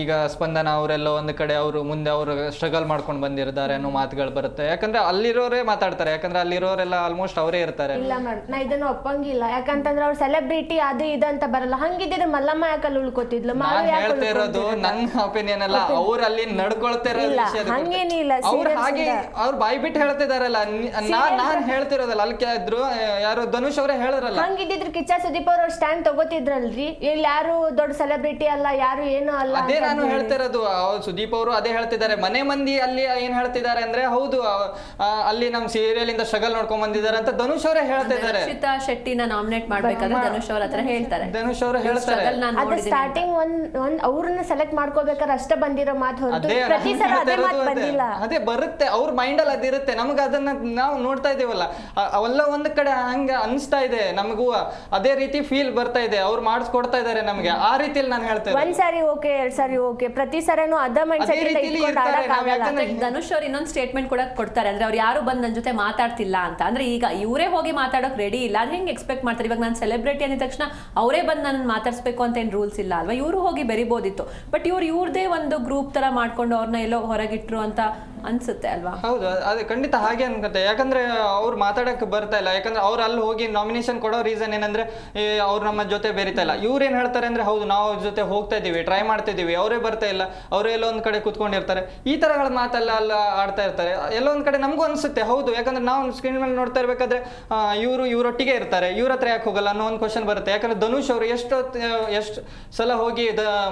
ಈಗ ಸ್ಪಂದನ ಅವರೆಲ್ಲ ಒಂದು ಕಡೆ ಅವರು ಮುಂದೆ ಅವರು ಸ್ಟ್ರಗಲ್ ಮಾಡ್ಕೊಂಡು ಬಂದಿರ್ತಾರೆ ಅನ್ನೋ ಮಾತುಗಳು ಬರುತ್ತೆ. ಯಾಕಂದ್ರೆ ಅಲ್ಲಿರೋರೇ ಮಾತಾಡ್ತಾರೆ, ಯಾಕಂದ್ರೆ ಅಲ್ಲಿರೋರೆಲ್ಲ ಆಲ್ಮೋಸ್ಟ್ ಅವರೇ ಇರ್ತಾರೆ. ಇಲ್ಲ ಮೇಡಮ್, ನಾ ಇದನ್ನ ಒಪ್ಪಂಗಿಲ್ಲ. ಯಾಕಂತಂದ್ರೆ ಅವ್ರು ಸೆಲೆಬ್ರಿಟಿ ಅದು ಇದಂತ ಬರಲ್ಲ. ಹಂಗಿದ್ರೆ ಮಲ್ಲಮ್ಮ ಯಾಕಲ್ಲಿ ಉಳ್ಕೋತಿದ್ಲು? ಹೇಳ್ತಾ ಇರೋದು ನನ್ನ ಒಪಿನಿಯನ್ ಅಲ್ಲ, ಅವ್ರು ಅಲ್ಲಿ ನಡ್ಕೊಳ್ತಾ ಇರೋದು. ಹಂಗೇನಿಲ್ಲ, ಅವ್ರು ಹಾಗೆ ಅವ್ರು ಬಾಯಿ ಬಿಟ್ಟು ಹೇಳ್ತಿದಾರಲ್ಲ, ನಾನ್ ಹೇಳ್ತಿರೋದಲ್ಲ. ಅಲ್ಲಿ ಯಾರು ಧನುಷ್ ಅವರೇ ಹೇಳಿದ್ರಲ್ಲ, ಹಂಗಿದ್ರೆ ಕಿಚ್ಚ ಸುದೀಪ್ ಅವ್ರ ಸ್ಟ್ಯಾಂಡ್ ತಗೋತಿದ್ರಲ್ರಿ. ಇಲ್ಲಿ ಯಾರು ದೊಡ್ಡ ಸೆಲೆಬ್ರಿಟಿ ಅಲ್ಲ, ಯಾರು ಏನು ಅಲ್ಲ. ಅದೇ ನಾನು ಹೇಳ್ತಿರೋದು. ಸುದೀಪ್ ಅವರು ಅದೇ ಹೇಳ್ತಿದ್ದಾರೆ. ಮನೆ ಮಂದಿ ಅಲ್ಲಿ ಏನ್ ಹೇಳ್ತಿದ್ದಾರೆ ಅಂದ್ರೆ, ಹೌದು ಅಲ್ಲಿ ನಮ್ ಸೀರಿಯಲ್ ಇಂದ ಸ್ಟ್ರಗಲ್ ನೋಡ್ಕೊಂಡ್ ಬಂದಿದ್ದಾರೆ ಅಂತ ಧನುಷ್ ಅವರೇ ಹೇಳ್ತಿದ್ದಾರೆ. ರಕ್ಷಿತಾ ಶೆಟ್ಟಿನ ನಾಮಿನೇಟ್ ಮಾಡ್ಬೇಕಾದ್ರೆ ಧನುಷ್ ಅವ್ರ ಹತ್ರ ಹೇಳ್ತಾರೆ. ಧನುಷ್ ಅವರು ಹೇಳ್ತಾರೆ ಅದು ಸ್ಟಾರ್ಟಿಂಗ್ ಒಂದ್ ಅವ್ರನ್ನ ಸೆಲೆಕ್ಟ್ ಮಾಡ್ಕೋಬೇಕಾದ್ರೆ ಅಷ್ಟೇ ಬಂದಿರೋ ಮಾತು ಹೊರತು ಪ್ರತಿ ಸಲ ಅದೇ ಮಾತು ಬಂದಿಲ್ಲ. ಅದೇ ಬರುತ್ತೆ, ಅವ್ರ ಮೈಂಡ್ ಅಲ್ಲಿ ಅದಿರುತ್ತೆ. ನಮ್ಗೆ ಅದನ್ನ ನಾವು ನೋಡ್ತಾ ಇದೀವಲ್ಲ, ಅವೆಲ್ಲ ಒಂದ್ ಕಡೆ ಹಂಗ ಅನ್ಸ್ತಾ ಇದೆ. ನಮಗೂ ಅದೇ ರೀತಿ ಫೀಲ್ ಬರ್ತಾ ಇದೆ. ಅವ್ರು ಮಾಡಿಸ್ಕೊಡ್ತಾ ಇದಾರೆ ನಮ್ಗೆ. ಆ ರೀತಿಯಲ್ಲಿ ನಾನು ಹೇಳ್ತೇನೆ, ಒಂದ್ ಸಾರಿ ಓಕೆ, ಎರಡ್ ಸಾರಿ ಓಕೆ, ಪ್ರತಿ ಸರಿನೂ ಅದ ಮೈಂಡ್ ಸೆಟ್ ಧನುಷ್ ಅವ್ರು ಇನ್ನೊಂದು ಸ್ಟೇಟ್ಮೆಂಟ್ ಕೂಡ ಕೊಡ್ತಾರೆ, ಅಂದ್ರೆ ಅವ್ರು ಯಾರು ಬಂದ್ ನನ್ನ ಜೊತೆ ಮಾತಾಡ್ತಿಲ್ಲ ಅಂತ. ಅಂದ್ರೆ ಈಗ ಇವರೇ ಹೋಗಿ ಮಾತಾಡೋಕ್ ರೆಡಿ ಇಲ್ಲ, ಅದ್ ಹೆಂಗ್ ಎಕ್ಸ್ಪೆಕ್ಟ್ ಮಾಡ್ತಾರೆ? ಇವಾಗ ನಾನು ಸೆಲೆಬ್ರಿಟಿ ಅಂದ ತಕ್ಷಣ ಅವರೇ ಬಂದು ನನ್ನ ಮಾತಾಡ್ಸ್ಬೇಕು ಅಂತ ಏನ್ ರೂಲ್ಸ್ ಇಲ್ಲ ಅಲ್ವಾ? ಇವರು ಹೋಗಿ ಬೆರಿಬೋದಿತ್ತು. ಬಟ್ ಇವ್ರದೇ ಒಂದು ಗ್ರೂಪ್ ತರ ಮಾಡ್ಕೊಂಡು ಅವ್ರನ್ನ ಎಲ್ಲೋ ಹೊರಗಿಟ್ರು ಅಂತ ಅನ್ಸುತ್ತೆ ಅಲ್ವಾ? ಹೌದು, ಅದು ಖಂಡಿತ ಹಾಗೆ ಅನ್ಕತ್ತೆ. ಯಾಕಂದ್ರೆ ಅವ್ರು ಮಾತಾಡಕ್ ಬರ್ತಾ ಇಲ್ಲ. ಯಾಕಂದ್ರೆ ಅವ್ರು ಅಲ್ಲಿ ಹೋಗಿ ನಾಮಿನೇಷನ್ ಕೊಡೋ ರೀಸನ್ ಏನಂದ್ರೆ, ಅವ್ರು ನಮ್ಮ ಜೊತೆ ಬೆರಿತಾ ಇಲ್ಲ. ಇವ್ರು ಏನ್ ಹೇಳ್ತಾರೆ ಅಂದ್ರೆ, ಹೌದು ನಾವು ಅವ್ರ ಜೊತೆ ಹೋಗ್ತಾ ಇದೀವಿ, ಟ್ರೈ ಮಾಡ್ತಿದೀವಿ, ಅವರೇ ಬರ್ತಾ ಇಲ್ಲ, ಅವರೇ ಎಲ್ಲೋ ಒಂದ್ ಕಡೆ ಕುತ್ಕೊಂಡಿರ್ತಾರೆ. ಈ ತರಗಳ ಮಾತೆಲ್ಲ ಅಲ್ಲ ಆಡ್ತಾ ಇರ್ತಾರೆ. ಎಲ್ಲೋ ಒಂದ್ ಕಡೆ ನಮಗೂ ಅನ್ಸುತ್ತೆ, ಹೌದು, ಯಾಕಂದ್ರೆ ನಾವು ಸ್ಕ್ರೀನ್ ಮೇಲೆ ನೋಡ್ತಾ ಇರ್ಬೇಕಾದ್ರೆ ಇವರೊಟ್ಟಿಗೆ ಇರ್ತಾರೆ, ಇವ್ರ ಹತ್ರ ಯಾಕೆ ಹೋಗಲ್ಲ ಅನ್ನೋ ಒಂದು ಕ್ವಶನ್ ಬರುತ್ತೆ. ಯಾಕಂದ್ರೆ ಧನುಷ್ ಅವರು ಎಷ್ಟು ಸಲ ಹೋಗಿ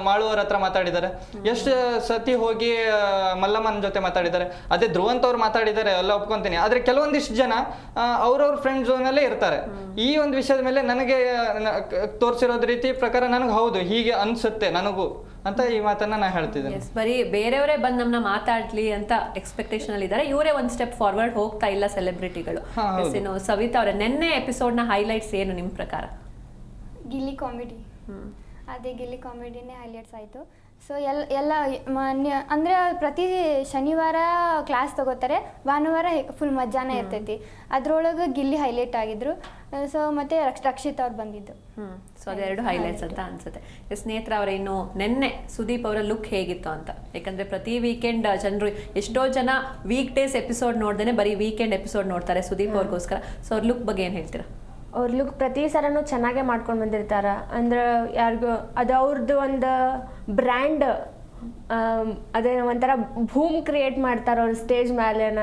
ಮಾಳುವರ ಹತ್ರ ಮಾತಾಡಿದ್ದಾರೆ, ಎಷ್ಟು ಸತಿ ಹೋಗಿ ಮಲ್ಲಮ್ಮನ ಜೊತೆ ಮಾತಾಡಿದ್ದಾರೆ. ಅದೇ ಧ್ರುವಂತ್ ಅವ್ರು ಮಾತಾಡಿದ್ದಾರೆ, ಎಲ್ಲ ಒಪ್ಕೊಂತೀನಿ. ಆದ್ರೆ ಕೆಲವೊಂದಿಷ್ಟು ಜನ ಅವ್ರವ್ರ ಫ್ರೆಂಡ್ ಝೋನ್ ಅಲ್ಲೇ ಇರ್ತಾರೆ. ಈ ಒಂದು ವಿಷಯದ ಮೇಲೆ ನನಗೆ ತೋರಿಸಿರೋದ್ ರೀತಿ ಪ್ರಕಾರ ನನಗೆ ಹೌದು ಹೀಗೆ ಅನ್ಸುತ್ತೆ ನನಗೂ ಅಂತ ಈ ಮಾತನ್ನ ನಾ ಹೇಳ್ತಿದ್ದೇನೆ. ಬರೀ ಬೇರೆಯವರೇ ಬಂದ್ ನಮ್ಮನ್ನ ಮಾತಾಡ್ಲಿ ಅಂತ ಎಕ್ಸ್ಪೆಕ್ಟೇಷನ್ ಅಲ್ಲಿ ಇದ್ದಾರೆ, ಇವರೇ ಒಂದ್ ಸ್ಟೆಪ್ ಫಾರ್ವರ್ಡ್ ಹೋಗ್ತಾ ಇಲ್ಲ ಸೆಲೆಬ್ರಿಟಿಗಳು. ಸವಿತಾ ಅವರೇ, ನೆನ್ನೆ ಎಪಿಸೋಡ್ ನ ಹೈಲೈಟ್ಸ್ ಏನು ನಿಮ್ ಪ್ರಕಾರ? ಗಿಲ್ಲಿ ಕಾಮಿಡಿ, ಅದೇ ಗಿಲ್ಲಿ ಕಾಮಿಡಿನೇ ಹೈಲೈಟ್ಸ್ ಆಯಿತು. ಸೊ ಎಲ್ಲ ಅಂದರೆ ಪ್ರತಿ ಶನಿವಾರ ಕ್ಲಾಸ್ ತಗೋತಾರೆ, ಭಾನುವಾರ ಫುಲ್ ಮಜಾನೇ ಇರ್ತೈತಿ. ಅದ್ರೊಳಗೆ ಗಿಲ್ಲಿ ಹೈಲೈಟ್ ಆಗಿದ್ರು. ಸೊ ಮತ್ತೆ ರಕ್ಷಿತ್ ಅವ್ರು ಬಂದಿದ್ದು. ಸೊ ಅದೆರಡು ಹೈಲೈಟ್ಸ್ ಅಂತ ಅನ್ಸುತ್ತೆ. ಸ್ನೇಹಿತರ ಅವರ ಇನ್ನು ನೆನ್ನೆ ಸುದೀಪ್ ಅವರ ಲುಕ್ ಹೇಗಿತ್ತು ಅಂತ? ಯಾಕಂದ್ರೆ ಪ್ರತಿ ವೀಕೆಂಡ್ ಜನರು ಎಷ್ಟೋ ಜನ ವೀಕ್ ಡೇಸ್ ಎಪಿಸೋಡ್ ನೋಡ್ದೇನೆ ಬರೀ ವೀಕೆಂಡ್ ಎಪಿಸೋಡ್ ನೋಡ್ತಾರೆ ಸುದೀಪ್ ಅವ್ರಿಗೋಸ್ಕರ. ಸೊ ಅವ್ರ ಲುಕ್ ಬಗ್ಗೆ ಏನ್ ಹೇಳ್ತೀರಾ? ಅವ್ರ ಲುಕ್ ಪ್ರತಿ ಸರನು ಚೆನ್ನಾಗೇ ಮಾಡ್ಕೊಂಡು ಬಂದಿರ್ತಾರ. ಅಂದ್ರೆ ಯಾರಿಗೂ ಅದು ಅವ್ರದ್ದು ಒಂದು ಬ್ರ್ಯಾಂಡ್, ಅದೇ ಒಂಥರ ಭೂಮ್ ಕ್ರಿಯೇಟ್ ಮಾಡ್ತಾರೆ ಅವ್ರ ಸ್ಟೇಜ್ ಮೇಲೆನ.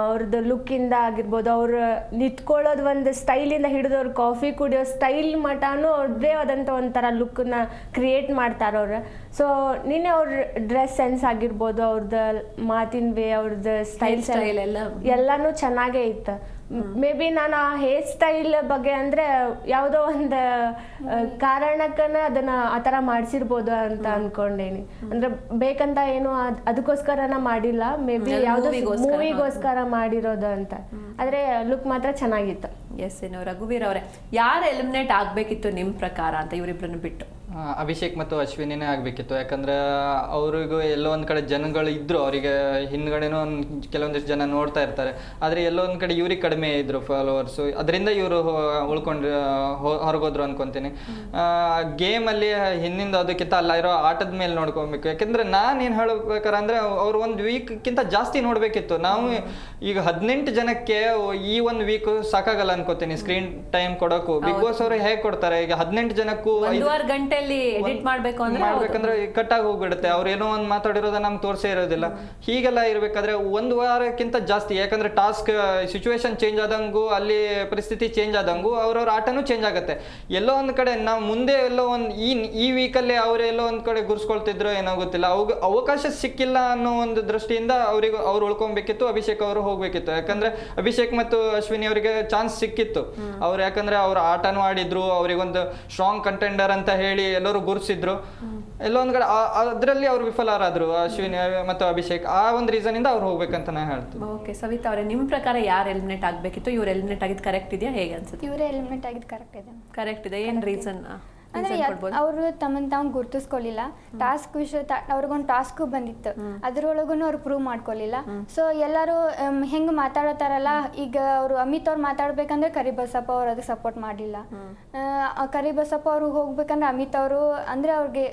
ಅವ್ರದ್ದು ಲುಕ್ಕಿಂದ ಆಗಿರ್ಬೋದು, ಅವ್ರು ನಿಂತ್ಕೊಳ್ಳೋದು ಒಂದು ಸ್ಟೈಲಿಂದ ಹಿಡಿದು ಅವ್ರು ಕಾಫಿ ಕುಡಿಯೋ ಸ್ಟೈಲ್ ಮಟನೂ ಅವ್ರದ್ದೇ ಆದಂಥ ಒಂಥರ ಲುಕ್ಕನ್ನ ಕ್ರಿಯೇಟ್ ಮಾಡ್ತಾರೆ ಅವ್ರು. ಸೊ ನಿನ್ನೆ ಅವ್ರ ಡ್ರೆಸ್ ಸೆನ್ಸ್ ಆಗಿರ್ಬೋದು, ಅವ್ರದ್ದು ಮಾತಿನ ವೇ, ಅವ್ರದ್ದು ಸ್ಟೈಲ್ ಎಲ್ಲನೂ ಚೆನ್ನಾಗೇ ಇತ್ತು. ಮೇ ಬಿ ನಾನು ಆ ಹೇರ್ ಸ್ಟೈಲ್ ಬಗ್ಗೆ ಅಂದರೆ ಯಾವುದೋ ಒಂದು ಕಾರಣಕ್ಕನ ಅದನ್ನ ಆ ಥರ ಮಾಡಿಸಿರ್ಬೋದು ಅಂತ ಅನ್ಕೊಂಡೇನಿ. ಅಂದ್ರೆ ಬೇಕಂತ ಏನು ಅದಕ್ಕೋಸ್ಕರನ ಮಾಡಿಲ್ಲ, ಮೇ ಬಿ ಯಾವುದೋ ಮೂವಿಗೋಸ್ಕರ ಮಾಡಿರೋದು ಅಂತ. ಆದ್ರೆ ಲುಕ್ ಮಾತ್ರ ಚೆನ್ನಾಗಿತ್ತು. ಎಸ್, ಏನು ರಘುವೀರ್ ಅವರೇ, ಯಾರು ಎಲಿಮಿನೇಟ್ ಆಗ್ಬೇಕಿತ್ತು ನಿಮ್ ಪ್ರಕಾರ ಅಂತ ಇವರಿಬ್ಬರನ್ನು ಬಿಟ್ಟು? ಅಭಿಷೇಕ್ ಮತ್ತು ಅಶ್ವಿನಿನೇ ಆಗಬೇಕಿತ್ತು. ಯಾಕಂದ್ರೆ ಅವ್ರಿಗೂ ಎಲ್ಲೋ ಒಂದು ಕಡೆ ಜನಗಳು ಇದ್ರು, ಅವರಿಗೆ ಹಿಂದ್ಗಡೆನೂ ಕೆಲವೊಂದಿಷ್ಟು ಜನ ನೋಡ್ತಾ ಇರ್ತಾರೆ. ಆದರೆ ಎಲ್ಲೋ ಒಂದು ಕಡೆ ಇವ್ರಿಗೆ ಕಡಿಮೆ ಇದ್ರು ಫಾಲೋವರ್ಸು, ಅದರಿಂದ ಇವರು ಉಳ್ಕೊಂಡು ಹೊರಗೋದ್ರು ಅನ್ಕೊಂತೀನಿ. ಗೇಮಲ್ಲಿ ಹಿಂದಿಂದ ಅದಕ್ಕಿಂತ ಅಲ್ಲ ಇರೋ ಆಟದ ಮೇಲೆ ನೋಡ್ಕೊಬೇಕು. ಯಾಕೆಂದ್ರೆ ನಾನೇನು ಹೇಳ್ಬೇಕಾರೆ ಅಂದರೆ ಅವ್ರು ಒಂದು ವೀಕ್ಕಿಂತ ಜಾಸ್ತಿ ನೋಡಬೇಕಿತ್ತು. ನಾವು ಈಗ 18 ಜನಕ್ಕೆ ಈ ಒಂದು ವೀಕ್ ಸಾಕಾಗಲ್ಲ ಅನ್ಕೋತೀನಿ ಸ್ಕ್ರೀನ್ ಟೈಮ್ ಕೊಡೋಕು. ಬಿಗ್ ಬಾಸ್ ಅವರು ಹೇಗೆ ಕೊಡ್ತಾರೆ, ಈಗ 18 ಜನಕ್ಕೂ 1.5 ಗಂಟೆಯಲ್ಲಿ ಎಡಿಟ್ ಮಾಡ್ಬೇಕಂದ್ರೆ ಕಟ್ಟಾಗಿ ಹೋಗ್ಬಿಡುತ್ತೆ. ಅವ್ರು ಏನೋ ಒಂದು ಮಾತಾಡಿರೋದ ನಮ್ಗೆ ತೋರಿಸೇ ಇರೋದಿಲ್ಲ. ಹೀಗೆಲ್ಲ ಇರ್ಬೇಕಾದ್ರೆ 1 ವಾರಕ್ಕಿಂತ ಜಾಸ್ತಿ, ಯಾಕಂದ್ರೆ ಟಾಸ್ಕ್ ಸಿಚುವೇಶನ್ ಚೇಂಜ್ ಆದಂಗೂ ಅಲ್ಲಿ ಪರಿಸ್ಥಿತಿ ಚೇಂಜ್ ಆದಂಗೂ ಅವ್ರವ್ರ ಆಟನೂ ಚೇಂಜ್ ಆಗುತ್ತೆ. ಎಲ್ಲೋ ಒಂದು ಕಡೆ ನಾವು ಮುಂದೆ ಎಲ್ಲೋ ಒಂದು ಈ ವೀಕಲ್ಲಿ ಅವರೆಲ್ಲೋ ಒಂದು ಕಡೆ ಗುರ್ಸ್ಕೊಳ್ತಿದ್ರು ಏನೋ ಗೊತ್ತಿಲ್ಲ, ಅವಕಾಶ ಸಿಕ್ಕಿಲ್ಲ ಅನ್ನೋ ಒಂದು ದೃಷ್ಟಿಯಿಂದ ಅವ್ರು ಉಳ್ಕೊಬೇಕಿತ್ತು. ಅಭಿಷೇಕ್ ಅವರು ಹೋಗ್ಬೇಕಿತ್ತು. ಯಾಕಂದ್ರೆ ಅಭಿಷೇಕ್ ಮತ್ತು ಅಶ್ವಿನಿ ಅವರಿಗೆ ಚಾನ್ಸ್ ಸಿಕ್ಕಿತ್ತು. ಅವ್ರು ಯಾಕಂದ್ರೆ ಅವ್ರ ಆಟನೂ ಆಡಿದ್ರು, ಅವ್ರಿಗೊಂದು ಸ್ಟ್ರಾಂಗ್ ಕಂಟೆಂಡರ್ ಅಂತ ಹೇಳಿ ಎಲ್ಲರೂ ಗುರುಸಿದ್ರು. ಎಲ್ಲೋ ಒಂದ್ ಕಡೆ ಅದರಲ್ಲಿ ಅವ್ರು ವಿಫಲರಾದ್ರು, ಅಶ್ವಿನಿ ಮತ್ತು ಅಭಿಷೇಕ್. ಆ ಒಂದು ರೀಸನ್ ಇಂದ ಅವ್ರು ಹೋಗ್ಬೇಕಂತ ನಾ ಹೇಳ್ತೀನಿ. ಓಕೆ ಸವಿತಾ ಅವರೇ, ನಿಮ್ ಪ್ರಕಾರ ಯಾರು ಎಲಿಮಿನೇಟ್ ಆಗ್ಬೇಕಿತ್ತು? ಇವ್ರು ಎಲಿಮಿನೇಟ್ ಆಗಿದ್ದು ಕರೆಕ್ಟ್ ಇದೆಯಾ, ಹೇಗೆ ಅನ್ಸುತ್ತೆ? ಇವರೇ ಎಲಿಮಿನೇಟ್ ಆಗಿದ್ದು ಕರೆಕ್ಟ್ ಇದೆ. ಕರೆಕ್ಟ್ ಇದೆ. ಏನ್ ರೀಸನ್? ಅಂದರೆ ಅವರು ತಮ್ಮನ್ನು ತಾವು ಗುರ್ತಿಸ್ಕೊಳ್ಳಿಲ್ಲ. ಟಾಸ್ಕ್ ವಿಷಯ ಅವ್ರಿಗೊಂದು ಟಾಸ್ಕು ಬಂದಿತ್ತು, ಅದ್ರೊಳಗೂ ಅವ್ರು ಪ್ರೂವ್ ಮಾಡ್ಕೊಳ್ಳಿಲ್ಲ. ಸೊ ಎಲ್ಲರೂ ಹೆಂಗೆ ಮಾತಾಡೋತಾರಲ್ಲ, ಈಗ ಅವರು ಅಮಿತ್ ಅವ್ರು ಮಾತಾಡ್ಬೇಕಂದ್ರೆ ಕರಿಬಸಪ್ಪ ಅವ್ರು ಅದಕ್ಕೆ ಸಪೋರ್ಟ್ ಮಾಡಲಿಲ್ಲ. ಕರಿಬಸಪ್ಪ ಅವ್ರು ಹೋಗ್ಬೇಕಂದ್ರೆ ಅಮಿತ್ ಅವರು ಅಂದರೆ ಅವ್ರಿಗೆ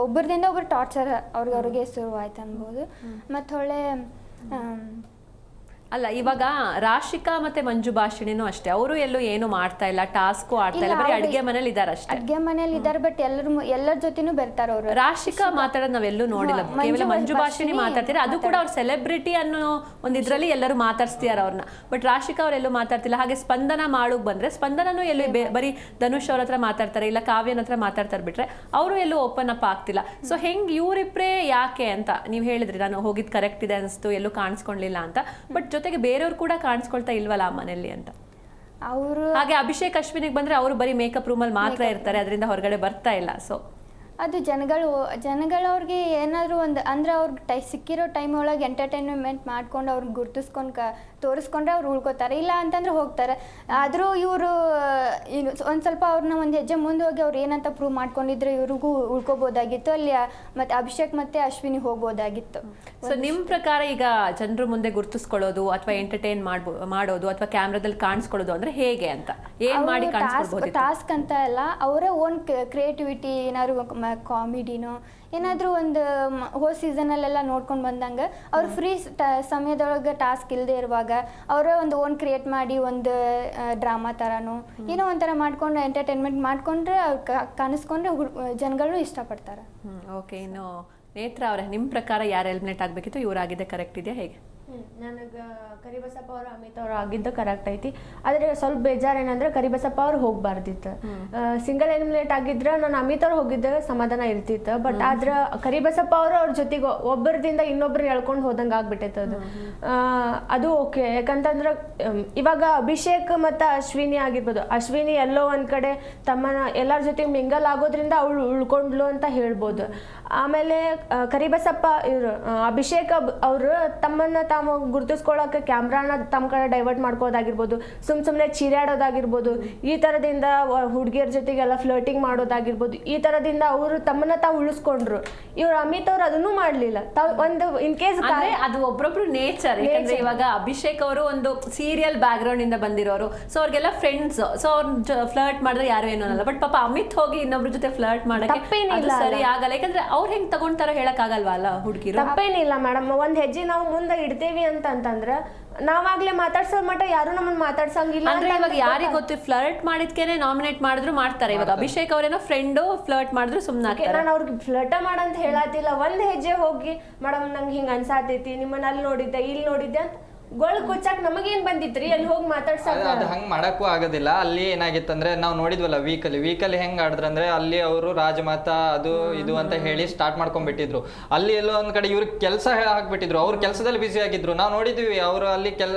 ಒಬ್ಬರದಿಂದ ಒಬ್ರು ಟಾರ್ಚರ್ ಅವ್ರಿಗೆ ಶುರುವಾಯ್ತು ಅನ್ಬೋದು. ಮತ್ತು ಹೊಳ್ಳೆ ಅಲ್ಲ, ಇವಾಗ ರಾಶಿಕಾ ಮತ್ತೆ ಮಂಜು ಭಾಷಿಣಿನೂ ಅಷ್ಟೇ, ಅವರು ಎಲ್ಲೂ ಏನು ಮಾಡ್ತಾ ಇಲ್ಲ, ಟಾಸ್ಕು ಆಡ್ತಾ ಇಲ್ಲ, ಬರೀ ಅಡ್ಗೆ ಮನೇಲಿ ಇದಾರೆ ಅಷ್ಟೇ. ಅಡ್ಗೆ ಮನೇಲಿ ಇದ್ದಾರೆ, ಬಟ್ ಎಲ್ಲರ ಜೊತೆನೂ ಬರ್ತಾರ ಅವರು. ರಾಶಿಕಾ ಮಾತಾಡೋದು ನಾವೆಲ್ಲೂ ನೋಡಿಲ್ಲ, ಕೇವಲ ಮಂಜು ಭಾಷಿಣಿ ಮಾತಾಡ್ತಾರೆ. ಅದು ಕೂಡ ಅವ್ರ ಸೆಲೆಬ್ರಿಟಿ ಅನ್ನೋ ಒಂದು ಇದ್ರಲ್ಲಿ ಎಲ್ಲರೂ ಮಾತಾಡ್ಸ್ತಿದಾರ ಅವ್ರನ್ನ. ಬಟ್ ರಾಶಿಕಾ ಅವರೆಲ್ಲೂ ಮಾತಾಡ್ತಿಲ್ಲ. ಹಾಗೆ ಸ್ಪಂದನ ಮಾಡೋಕ್ ಬಂದ್ರೆ ಸ್ಪಂದನೂ ಎಲ್ಲೂ ಬರೀ ಧನುಷ್ ಅವ್ರ ಹತ್ರ ಮಾತಾಡ್ತಾರೆ, ಇಲ್ಲ ಕಾವ್ಯನ ಹತ್ರ ಮಾತಾಡ್ತಾರೆ ಬಿಟ್ರೆ ಅವರು ಎಲ್ಲೂ ಓಪನ್ ಅಪ್ ಆಗ್ತಿಲ್ಲ. ಸೊ ಹೆಂಗ್ ಇವರಿಬ್ರೇ ಯಾಕೆ ಅಂತ ನೀವು ಹೇಳಿದ್ರಿ, ನಾನು ಹೋಗಿದ್ ಕರೆಕ್ಟ್ ಇದೆ ಅನಿಸ್ತು, ಎಲ್ಲೂ ಕಾಣಿಸ್ಕೊಳ್ಳಿಲ್ಲ ಅಂತ. ಬಟ್ ಜೊತೆಗೆ ಬೇರೆಯವ್ರು ಕೂಡ ಕಾಣಿಸ್ಕೊಳ್ತಾ ಇಲ್ವಲ್ಲ ಆ ಮನೆಯಲ್ಲಿ ಅಂತ. ಅವರು ಹಾಗೆ ಅಭಿಷೇಕ್ ಅಶ್ವಿನಿಗೆ ಬಂದ್ರೆ ಅವರು ಬರೀ ಮೇಕಪ್ ರೂಮಲ್ಲಿ ಮಾತ್ರ ಇರ್ತಾರೆ, ಅದರಿಂದ ಹೊರಗಡೆ ಬರ್ತಾ ಇಲ್ಲ. ಸೊ ಅದು ಜನಗಳವ್ರಿಗೆ ಏನಾದರೂ ಒಂದು ಅಂದ್ರೆ ಅವ್ರಿಗೆ ಸಿಕ್ಕಿರೋ ಟೈಮ್ ಒಳಗೆ ಎಂಟರ್ಟೈನ್ಮೆಂಟ್ ಮಾಡ್ಕೊಂಡು ಅವ್ರಿಗೆ ಗುರ್ತಿಸ್ಕೊಂಡು ತೋರಿಸ್ಕೊಂಡ್ರೆ ಅವ್ರು ಉಳ್ಕೋತಾರೆ, ಇಲ್ಲ ಅಂತಂದ್ರೆ ಹೋಗ್ತಾರೆ. ಆದರೂ ಇವರು ಒಂದು ಸ್ವಲ್ಪ ಅವ್ರನ್ನ ಒಂದು ಹೆಜ್ಜೆ ಮುಂದೆ ಹೋಗಿ ಅವ್ರು ಏನಂತ ಪ್ರೂವ್ ಮಾಡ್ಕೊಂಡಿದ್ರೆ ಇವ್ರಿಗೂ ಉಳ್ಕೋಬೋದಾಗಿತ್ತು ಅಲ್ಲಿ. ಮತ್ತು ಅಭಿಷೇಕ್ ಮತ್ತು ಅಶ್ವಿನಿ ಹೋಗ್ಬೋದಾಗಿತ್ತು. ಸೊ ನಿಮ್ಮ ಪ್ರಕಾರ ಈಗ ಜನರು ಮುಂದೆ ಗುರ್ತಿಸ್ಕೊಳ್ಳೋದು ಅಥವಾ ಎಂಟರ್ಟೈನ್ ಮಾಡೋದು ಅಥವಾ ಕ್ಯಾಮ್ರಾದಲ್ಲಿ ಕಾಣಿಸ್ಕೊಳ್ಳೋದು ಅಂದ್ರೆ ಹೇಗೆ ಅಂತ, ಏನ್ ಮಾಡಿ ಕಾಣಿಸ್ಕೊಳ್ಬಹುದು? ಟಾಸ್ಕ್ ಅಂತ ಅಲ್ಲ, ಅವರ ಓನ್ ಕ್ರಿಯೇಟಿವಿಟಿ, ಏನಾದ್ರು ಕಾಮಿಡಿನೋ ಏನಾದರೂ ಒಂದು ಸೀಸನಲ್ಲೆಲ್ಲ ನೋಡ್ಕೊಂಡು ಬಂದಂಗೆ ಅವ್ರು ಫ್ರೀ ಸಮಯದೊಳಗೆ ಟಾಸ್ಕ್ ಇಲ್ಲದೆ ಇರುವಾಗ ಅವರೇ ಒಂದು ಓನ್ ಕ್ರಿಯೇಟ್ ಮಾಡಿ ಒಂದು ಡ್ರಾಮಾ ಥರನೋ ಏನೋ ಒಂಥರ ಮಾಡ್ಕೊಂಡು ಎಂಟರ್ಟೈನ್ಮೆಂಟ್ ಮಾಡಿಕೊಂಡ್ರೆ ಅವ್ರು ಕಾಣಿಸ್ಕೊಂಡ್ರೆ ಜನಗಳು ಇಷ್ಟಪಡ್ತಾರೆ. ಓಕೆ, ಇನ್ನು ನೇತ್ರ ಅವರೇ, ನಿಮ್ಮ ಪ್ರಕಾರ ಯಾರು ಎಲಿಮಿನೇಟ್ ಆಗಬೇಕಿತ್ತು? ಇವರಾಗಿದೆ ಕರೆಕ್ಟ್ ಇದೆಯಾ, ಹೇಗೆ? ನನಗೆ ಕರಿಬಸಪ್ಪ ಅವರು ಅಮಿತ್ ಅವರು ಆಗಿದ್ದು ಕರೆಕ್ಟ್ ಐತಿ. ಆದರೆ ಸ್ವಲ್ಪ ಬೇಜಾರು ಏನಂದ್ರೆ ಕರಿಬಸಪ್ಪ ಅವ್ರು ಹೋಗ್ಬಾರ್ದಿತ್ತು. ಸಿಂಗಲ್ ಎಲಿಮಿನೇಟ್ ಆಗಿದ್ರೆ ನಾನು ಅಮಿತ್ ಅವ್ರು ಹೋಗಿದ್ದಾಗ ಸಮಾಧಾನ ಇರ್ತಿತ್ತು. ಬಟ್ ಆದ್ರೆ ಕರಿಬಸಪ್ಪ ಅವರು ಅವ್ರ ಜೊತೆಗೆ ಒಬ್ಬರದಿಂದ ಇನ್ನೊಬ್ರನ್ನ ಎಳ್ಕೊಂಡು ಹೋದಂಗೆ ಆಗ್ಬಿಟ್ಟೈತೆ ಅದು ಓಕೆ. ಯಾಕಂತಂದ್ರೆ ಇವಾಗ ಅಭಿಷೇಕ್ ಮತ್ತು ಅಶ್ವಿನಿ ಆಗಿರ್ಬೋದು. ಅಶ್ವಿನಿ ಎಲ್ಲೋ ಒಂದು ಕಡೆ ತಮ್ಮನ ಎಲ್ಲರ ಜೊತೆಗೆ ಮಿಂಗಲ್ ಆಗೋದ್ರಿಂದ ಅವಳು ಉಳ್ಕೊಂಡ್ಲು ಅಂತ ಹೇಳ್ಬೋದು. ಆಮೇಲೆ ಕರಿಬಸಪ್ಪ ಇವರು ಅಭಿಷೇಕ್ ಅವರು ತಮ್ಮನ್ನ ತಾವು ಗುರುತಿಸ್ಕೊಳ್ಳೋಕೆ ಕ್ಯಾಮ್ರಾನ ತಮ್ಮ ಕಡೆ ಡೈವರ್ಟ್ ಮಾಡ್ಕೋದಾಗಿರ್ಬೋದು, ಸುಮ್ಮನೆ ಚೀರಾಡೋದಾಗಿರ್ಬೋದು, ಈ ಥರದಿಂದ ಹುಡುಗಿಯರ ಜೊತೆಗೆಲ್ಲ ಫ್ಲರ್ಟಿಂಗ್ ಮಾಡೋದಾಗಿರ್ಬೋದು, ಈ ಥರದಿಂದ ಅವರು ತಮ್ಮನ್ನ ತಾವು ಉಳಿಸ್ಕೊಂಡ್ರು. ಇವ್ರು ಅಮಿತ್ ಅವ್ರು ಅದನ್ನೂ ಮಾಡಲಿಲ್ಲ. ತಾವು ಒಂದು ಇನ್ ಕೇಸ್ ಅದು ಒಬ್ಬೊಬ್ರು ನೇಚರ್. ಯಾಕಂದ್ರೆ ಇವಾಗ ಅಭಿಷೇಕ್ ಅವರು ಒಂದು ಸೀರಿಯಲ್ ಬ್ಯಾಕ್ ಗ್ರೌಂಡ್ ಇಂದ ಬಂದಿರೋರು, ಸೊ ಅವ್ರಿಗೆಲ್ಲ ಫ್ರೆಂಡ್ಸ್, ಸೊ ಅವ್ರ ಫ್ಲರ್ಟ್ ಮಾಡಿದ್ರೆ ಯಾರು ಏನೋ ಅನ್ನಲ್ಲ. ಬಟ್ ಪಾಪ ಅಮಿತ್ ಹೋಗಿ ಇನ್ನೊಬ್ರ ಜೊತೆ ಫ್ಲರ್ಟ್ ಮಾಡಕ್ಕೆ ಸರಿ ಆಗಲ್ಲ. ಯಾಕಂದ್ರೆ ಅವ್ರು ಹೆಂಗ್ ತಗೊಂತಾರೋ ಹೇಳಕ್ ಆಗಲ್ವಾ ಅಲ್ಲ ಹುಡುಗಿರು? ತಪ್ಪೇನಿಲ್ಲ ಮೇಡಮ್. ಒಂದ್ ಹೆಜ್ಜೆ ನಾವು ಮುಂದೆ ಇಡ್ತೇವಿ ಅಂತಂದ್ರೆ ನಾವಾಗ್ಲೇ ಮಾತಾಡ್ಸೋ ಮಟ್ಟ ಯಾರು ನಮ್ಮನ್ನ ಮಾತಾಡ್ಸಂಗಿಲ್ಲ. ಅಂದ್ರೆ ಇವಾಗ ಯಾರಿಗೆ ಗೊತ್ತು, ಫ್ಲರ್ಟ್ ಮಾಡಿದ್ಕೇನೆ ನಾಮಿನೇಟ್ ಮಾಡಿದ್ರು ಮಾಡ್ತಾರೆ. ಇವಾಗ ಅಭಿಷೇಕ್ ಅವರೇನೋ ಫ್ರೆಂಡು ಫ್ಲರ್ಟ್ ಮಾಡಿದ್ರು ಸುಮ್ಮನೆ. ನಾನು ಅವ್ರಿಗೆ ಫ್ಲರ್ಟ ಮಾಡಂತ ಹೇಳತ್ತಿಲ್ಲ. ಒಂದ್ ಹೆಜ್ಜೆ ಹೋಗಿ ಮೇಡಮ್ ನಂಗೆ ಹಿಂಗ ಅನ್ಸಾತೈತಿ, ನಿಮ್ಮನ್ನ ಅಲ್ಲಿ ನೋಡಿದ್ದೆ ಇಲ್ಲಿ ನೋಡಿದ್ದೆ ಅಂತ ಗೋಳ್ ಕೊಚ್ಚಾಕ್ ನಮಗೇನ್ ಬಂದಿತ್ರಿ, ಅಲ್ಲಿ ಹೋಗಿ ಮಾತಾಡ್ಸಕ್ ಅದು ಹಂಗ್ ಮಾಡಕ್ಕೂ ಆಗೋದಿಲ್ಲ. ಅಲ್ಲಿ ಏನಾಗಿತ್ತಂದ್ರೆ ನಾವು ನೋಡಿದ್ವಲ್ಲ ವೀಕಲ್ಲಿ ಹೆಂಗ್ ಆಡಿದ್ರಂದ್ರೆ ಅಲ್ಲಿ ಅವರು ರಾಜಮಾತಾ ಅದು ಇದು ಅಂತ ಹೇಳಿ ಸ್ಟಾರ್ಟ್ ಮಾಡ್ಕೊಂಡ್ಬಿಟ್ಟಿದ್ರು. ಅಲ್ಲಿ ಎಲ್ಲೋ ಒಂದ್ ಕಡೆ ಇವ್ರಿಗೆ ಕೆಲಸ ಹಾಕ್ಬಿಟ್ಟಿದ್ರು, ಅವ್ರ ಕೆಲಸದಲ್ಲಿ ಬಿಸಿ ಆಗಿದ್ರು. ನಾವು ನೋಡಿದ್ವಿ ಅವರು ಅಲ್ಲಿ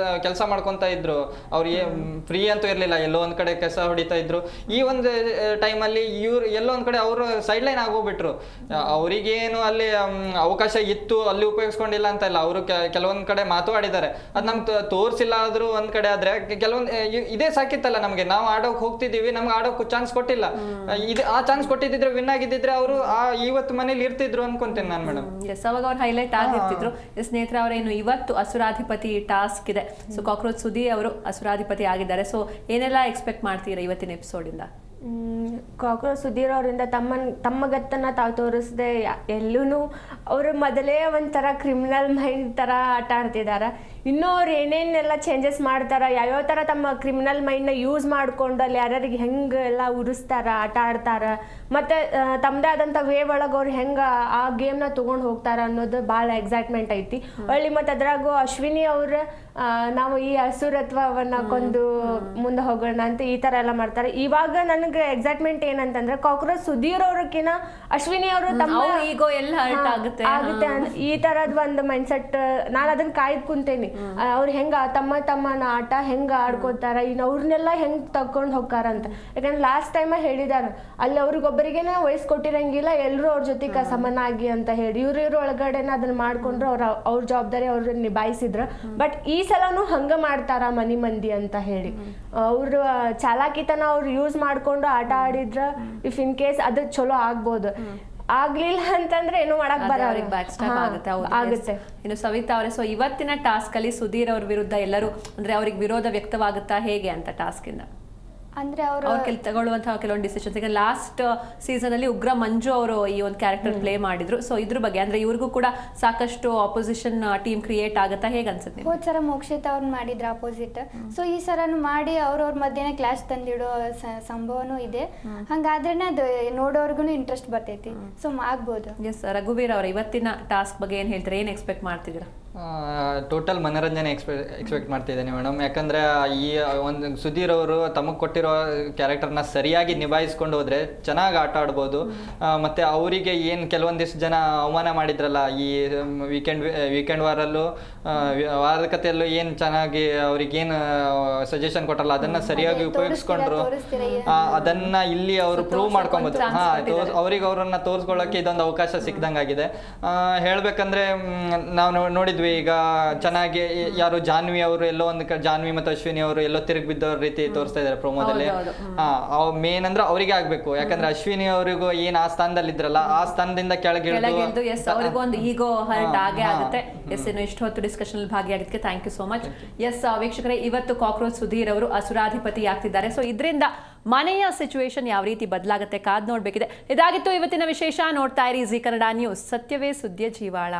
ಕೆಲಸ ಮಾಡ್ಕೊಂತ ಇದ್ರು, ಅವ್ರಿಗೆ ಫ್ರೀ ಅಂತೂ ಇರ್ಲಿಲ್ಲ, ಎಲ್ಲೋ ಒಂದ್ ಕಡೆ ಕೆಲಸ ಹೊಡಿತಾ ಇದ್ರು. ಈ ಒಂದು ಟೈಮಲ್ಲಿ ಇವ್ರು ಎಲ್ಲೋ ಒಂದ್ ಕಡೆ ಅವರು ಸೈಡ್ ಲೈನ್ ಆಗೋಗ್ಬಿಟ್ರು. ಅವ್ರಿಗೇನು ಅಲ್ಲಿ ಅವಕಾಶ ಇತ್ತು, ಅಲ್ಲಿ ಉಪಯೋಗಿಸ್ಕೊಂಡಿಲ್ಲ ಅಂತ ಇಲ್ಲ, ಅವರು ಕೆಲವೊಂದ್ ಕಡೆ ಮಾತು ಆಡಿದ್ದಾರೆ. ಅದ್ ನಮ್ಗೆ ತೋರ್ಸಿಲ್ಲ ಆದ್ರೂ ಒಂದ್ ಕಡೆ ಆದ್ರೆ ಕೆಲವೊಂದ್ ಇದೇ ಸಾಕಿತ್ತಲ್ಲ ನಮ್ಗೆ, ನಾವು ಆಡೋಕ್ ಹೋಗ್ತಿದೀವಿ, ನಮ್ಗೆ ಆಡೋಕ್ ಚಾನ್ಸ್ ಕೊಟ್ಟಿಲ್ಲ. ಆ ಚಾನ್ಸ್ ಕೊಟ್ಟಿದ್ರೆ ವಿನ್ ಆಗಿದ್ದಿದ್ರೆ ಅವರು ಇವತ್ತು ಮನೇಲಿ ಇರ್ತಿದ್ರು ಅನ್ಕೊಂತೇನೆ ನಾನು ಮೇಡಮ್. ಎಸ್, ಅವಾಗ ಅವ್ರು ಹೈಲೈಟ್ ಆಗಿರ್ತಿದ್ರು. ಎಸ್ ನೇತ್ರ ಅವರೇನು ಇವತ್ತು ಅಸುರಾಧಿಪತಿ ಟಾಸ್ಕ್ ಇದೆ, ಸೊ ಕಾಕ್ರೋಚ್ ಸುದಿ ಅವರು ಅಸುರಾಧಿಪತಿ ಆಗಿದ್ದಾರೆ. ಸೊ ಏನೆಲ್ಲ ಎಕ್ಸ್ಪೆಕ್ಟ್ ಮಾಡ್ತೀರಾ ಇವತ್ತಿನ ಎಪಿಸೋಡ್ ಇಂದ? ಕಾಕ್ರೋಚ್ ಸುಧೀರ್ ಅವರಿಂದ ತಮ್ಮ ಗತ್ತನ್ನ ತಾವು ತೋರಿಸದೆ ಎಲ್ಲೂ ಅವರು ಮೊದಲೇ ಒಂಥರ ಕ್ರಿಮಿನಲ್ ಮೈಂಡ್ ಥರ ಆಟ ಆಡ್ತಿದ್ದಾರೆ. ಇನ್ನೂ ಅವ್ರು ಏನೇನೆಲ್ಲ ಚೇಂಜಸ್ ಮಾಡ್ತಾರೆ, ಯಾವ್ಯಾವ ಥರ ತಮ್ಮ ಕ್ರಿಮಿನಲ್ ಮೈಂಡ್ನ ಯೂಸ್ ಮಾಡ್ಕೊಂಡು ಅಲ್ಲಿ ಯಾರ್ಯಾರಿಗೆ ಹೆಂಗೆ ಎಲ್ಲ ಉರಿಸ್ತಾರ, ಆಟ ಆಡ್ತಾರೆ, ಮತ್ತು ತಮ್ಮದೇ ಆದಂಥ ವೇ ಒಳಗೆ ಅವ್ರು ಹೆಂಗೆ ಆ ಗೇಮ್ನ ತೊಗೊಂಡು ಹೋಗ್ತಾರೆ ಅನ್ನೋದು ಭಾಳ ಎಕ್ಸೈಟ್ಮೆಂಟ್ ಐತಿ. ಒಳ್ಳೆ ಮತ್ತು ಅದ್ರಾಗೂ ಅಶ್ವಿನಿ ಅವ್ರ ನಾವು ಈ ಅಸುರತ್ವವನ್ನು ಕೊಂದು ಮುಂದೆ ಹೋಗೋಣ ಅಂತ ಈ ಥರ ಎಲ್ಲ ಮಾಡ್ತಾರೆ. ಇವಾಗ ನನಗೆ ಎಕ್ಸೈಟ್ಮೆಂಟ್ ಏನಂತಂದ್ರೆ ಕಾಕ್ರೋಚ್ ಸುಧೀರ್ ಅವ್ರಕ್ಕಿಂತ ಅಶ್ವಿನಿ ಅವರು ತಮ್ಮ ಈಗೋ ಎಲ್ಲ ಹರ್ಟ್ ಆಗುತ್ತೆ ಈ ತರದ್ ಒಂದು ಮೈಂಡ್ ಸೆಟ್ ನಾನು ಅದನ್ನ ಕಾಯ್ದು ಕುಂತೇನಿ. ಅವ್ರು ಹೆಂಗ ತಮ್ಮನ ಆಟ ಹೆಂಗ ಆಡ್ಕೋತಾರ, ಇನ್ನು ಅವ್ರನ್ನೆಲ್ಲ ಹೆಂಗ್ ತಕೊಂಡ್ ಹೋಗ್ತಾರ ಅಂತ. ಯಾಕಂದ್ರೆ ಲಾಸ್ಟ್ ಟೈಮ್ ಹೇಳಿದಾರ ಅಲ್ಲಿ ಅವ್ರಿಗೊಬ್ಬರಿಗೇನೆ ವಯಸ್ಸು ಕೊಟ್ಟಿರಂಗಿಲ್ಲ, ಎಲ್ರು ಅವ್ರ ಜೊತೆಗೆ ಸಮನಾಗಿ ಅಂತ ಹೇಳಿ ಇವ್ರ ಒಳಗಡೆನ ಅದನ್ನ ಮಾಡ್ಕೊಂಡ್ರು, ಅವ್ರ ಜವಾಬ್ದಾರಿ ಅವ್ರನ್ನ ನಿಭಾಯಿಸಿದ್ರ. ಬಟ್ ಈ ಸಲನು ಹಂಗ ಮಾಡ್ತಾರ ಮನಿ ಮಂದಿ ಅಂತ ಹೇಳಿ ಅವ್ರು ಚಾಲಾಕಿತನ ಅವ್ರು ಯೂಸ್ ಮಾಡ್ಕೊಂಡು ಆಟ ಆಡಿದ್ರ ಇಫ್ ಇನ್ ಕೇಸ್ ಅದು ಚಲೋ ಆಗ್ಬೋದು. ಆಗ್ಲಿಲ್ಲ ಅಂತಂದ್ರೆ ಏನು ಮಾಡಕ್ ಆಗುತ್ತೆ. ಇನ್ನು ಸವಿತಾ ಅವರೇ, ಸೊ ಇವತ್ತಿನ ಟಾಸ್ಕ್ ಅಲ್ಲಿ ಸುಧೀರ್ ಅವ್ರ ವಿರುದ್ಧ ಎಲ್ಲರೂ ಅಂದ್ರೆ ಅವ್ರಿಗೆ ವಿರೋಧ ವ್ಯಕ್ತವಾಗುತ್ತಾ ಹೇಗೆ ಅಂತ ಟಾಸ್ಕ್ ಇಂದ? ಅಂದ್ರೆ ಅವ್ರು ತಗೊಳ್ಳುವಂತಹ ಕೆಲವೊಂದು ಡಿಸಿಷನ್ಸ್. ಈಗ ಲಾಸ್ಟ್ ಸೀಸನ್ ಅಲ್ಲಿ ಉಗ್ರ ಮಂಜು ಅವರು ಈ ಒಂದು ಕ್ಯಾರೆಕ್ಟರ್ ಪ್ಲೇ ಮಾಡಿದ್ರು. ಸೊ ಇದ್ರ ಬಗ್ಗೆ ಅಂದ್ರೆ ಇವ್ರಿಗೂ ಕೂಡ ಸಾಕಷ್ಟು ಆಪೋಸಿಷನ್ ಟೀಮ್ ಕ್ರಿಯೇಟ್ ಆಗುತ್ತಾ, ಹೇಗೆ ಅನ್ಸುತ್ತೆ? ಹೋದ್ ಸಲ ಮೋಕ್ಷಿತ ಅವ್ರನ್ನ ಮಾಡಿದ್ರು ಅಪೋಸಿಟ್, ಸೊ ಈ ಸರನು ಮಾಡಿ ಅವ್ರವ್ರ ಮಧ್ಯೆ ಕ್ಲಾಶ್ ತಂದಿಡೋ ಸಂಭವನೂ ಇದೆ. ಹಂಗಾದ್ರೆ ಅದು ನೋಡೋರ್ಗು ಇಂಟ್ರೆಸ್ಟ್ ಬರ್ತೈತಿ, ಸೊ ಆಗ್ಬೋದು. ಎಸ್, ರಘುವೀರ್ ಅವರ ಇವತ್ತಿನ ಟಾಸ್ಕ್ ಬಗ್ಗೆ ಏನ್ ಹೇಳ್ತಾರೆ, ಏನ್ ಎಕ್ಸ್ಪೆಕ್ಟ್ ಮಾಡ್ತಿದ್ದೀರಾ? ಟೋಟಲ್ ಮನೋರಂಜನೆ ಎಕ್ಸ್ಪೆಕ್ಟ್ ಮಾಡ್ತಿದ್ದೇನೆ ಮೇಡಮ್. ಯಾಕಂದ್ರೆ ಈ ಒಂದು ಸುಧೀರ್ ಅವರು ತಮಗೆ ಕೊಟ್ಟಿರೋ ಕ್ಯಾರೆಕ್ಟರ್ನ ಸರಿಯಾಗಿ ನಿಭಾಯಿಸ್ಕೊಂಡು ಹೋದ್ರೆ ಚೆನ್ನಾಗಿ ಆಟ ಆಡ್ಬೋದು. ಮತ್ತೆ ಅವರಿಗೆ ಏನು ಕೆಲವೊಂದಿಷ್ಟು ಜನ ಅವಮಾನ ಮಾಡಿದ್ರಲ್ಲ ಈ ವೀಕೆಂಡ್ ವಾರಲ್ಲೂ ವಾರದ ಕಥೆಯಲ್ಲೂ ಏನು ಚೆನ್ನಾಗಿ ಅವ್ರಿಗೇನು ಸಜೆಷನ್ ಕೊಟ್ಟಲ್ಲ ಅದನ್ನ ಸರಿಯಾಗಿ ಉಪಯೋಗಿಸ್ಕೊಂಡ್ರು. ಅದನ್ನ ಇಲ್ಲಿ ಅವರು ಪ್ರೂವ್ ಮಾಡ್ಕೊಬೋದು. ಅವ್ರನ್ನ ತೋರಿಸ್ಕೊಳ್ಳೋಕೆ ಇದೊಂದು ಅವಕಾಶ ಸಿಕ್ದಂಗಾಗಿದೆ. ಹೇಳ್ಬೇಕಂದ್ರೆ ನಾವು ನೋಡಿದ್ವಿ ಈಗ ಚೆನ್ನಾಗಿ ಯಾರು ಜಾನ್ವಿ ಅವರು ಎಲ್ಲೋ ಒಂದು ಜಾನ್ವಿ ಮತ್ತು ಅಶ್ವಿನಿ ಅವರು ಎಲ್ಲೋ ತಿರುಗಿ ಬಿದ್ದವ್ರ ರೀತಿ ತೋರಿಸ್ತಾ ಇದಾರೆ ಪ್ರೋಮೋದಲ್ಲಿ. ಮೇನ್ ಅಂದ್ರೆ ಅವರಿಗೆ ಆಗ್ಬೇಕು, ಯಾಕಂದ್ರೆ ಅಶ್ವಿನಿ ಅವರಿಗೂ ಏನ್ ಆ ಸ್ಥಾನದಲ್ಲಿ ಇದ್ರಲ್ಲ ಆ ಸ್ಥಾನದಿಂದ ಕೆಳಗಿಳಿದು ಅವ್ರಿಗೂ ಒಂದು ಈಗೋ ಹರ್ಟ್ ಆಗೇ ಆಗುತ್ತೆ. ಎಸ್, ಇನ್ನು ಇಷ್ಟು ಹೊತ್ತು ಡಿಸ್ಕಷನ್ ಭಾಗಿಯಾಗಿದ್ದಕ್ಕೆ thank you so much. Yes ವೀಕ್ಷಕರೇ, ಇವತ್ತು ಕಾಕ್ರೋಚ್ ಸುಧೀರ್ ಅವರು ಅಸುರಾಧಿಪತಿ ಆಗ್ತಿದ್ದಾರೆ. ಸೊ ಇದರಿಂದ ಮನೆಯ ಸಿಚುವೇಶನ್ ಯಾವ ರೀತಿ ಬದಲಾಗುತ್ತೆ ಕಾದ್ ನೋಡ್ಬೇಕಿದೆ. ಇದಾಗಿತ್ತು ಇವತ್ತಿನ ವಿಶೇಷ. ನೋಡ್ತಾ ಇರಿ ಜಿ ಕನ್ನಡ ನ್ಯೂಸ್, ಸತ್ಯವೇ ಸುದ್ದಿಯ ಜೀವಾಳ.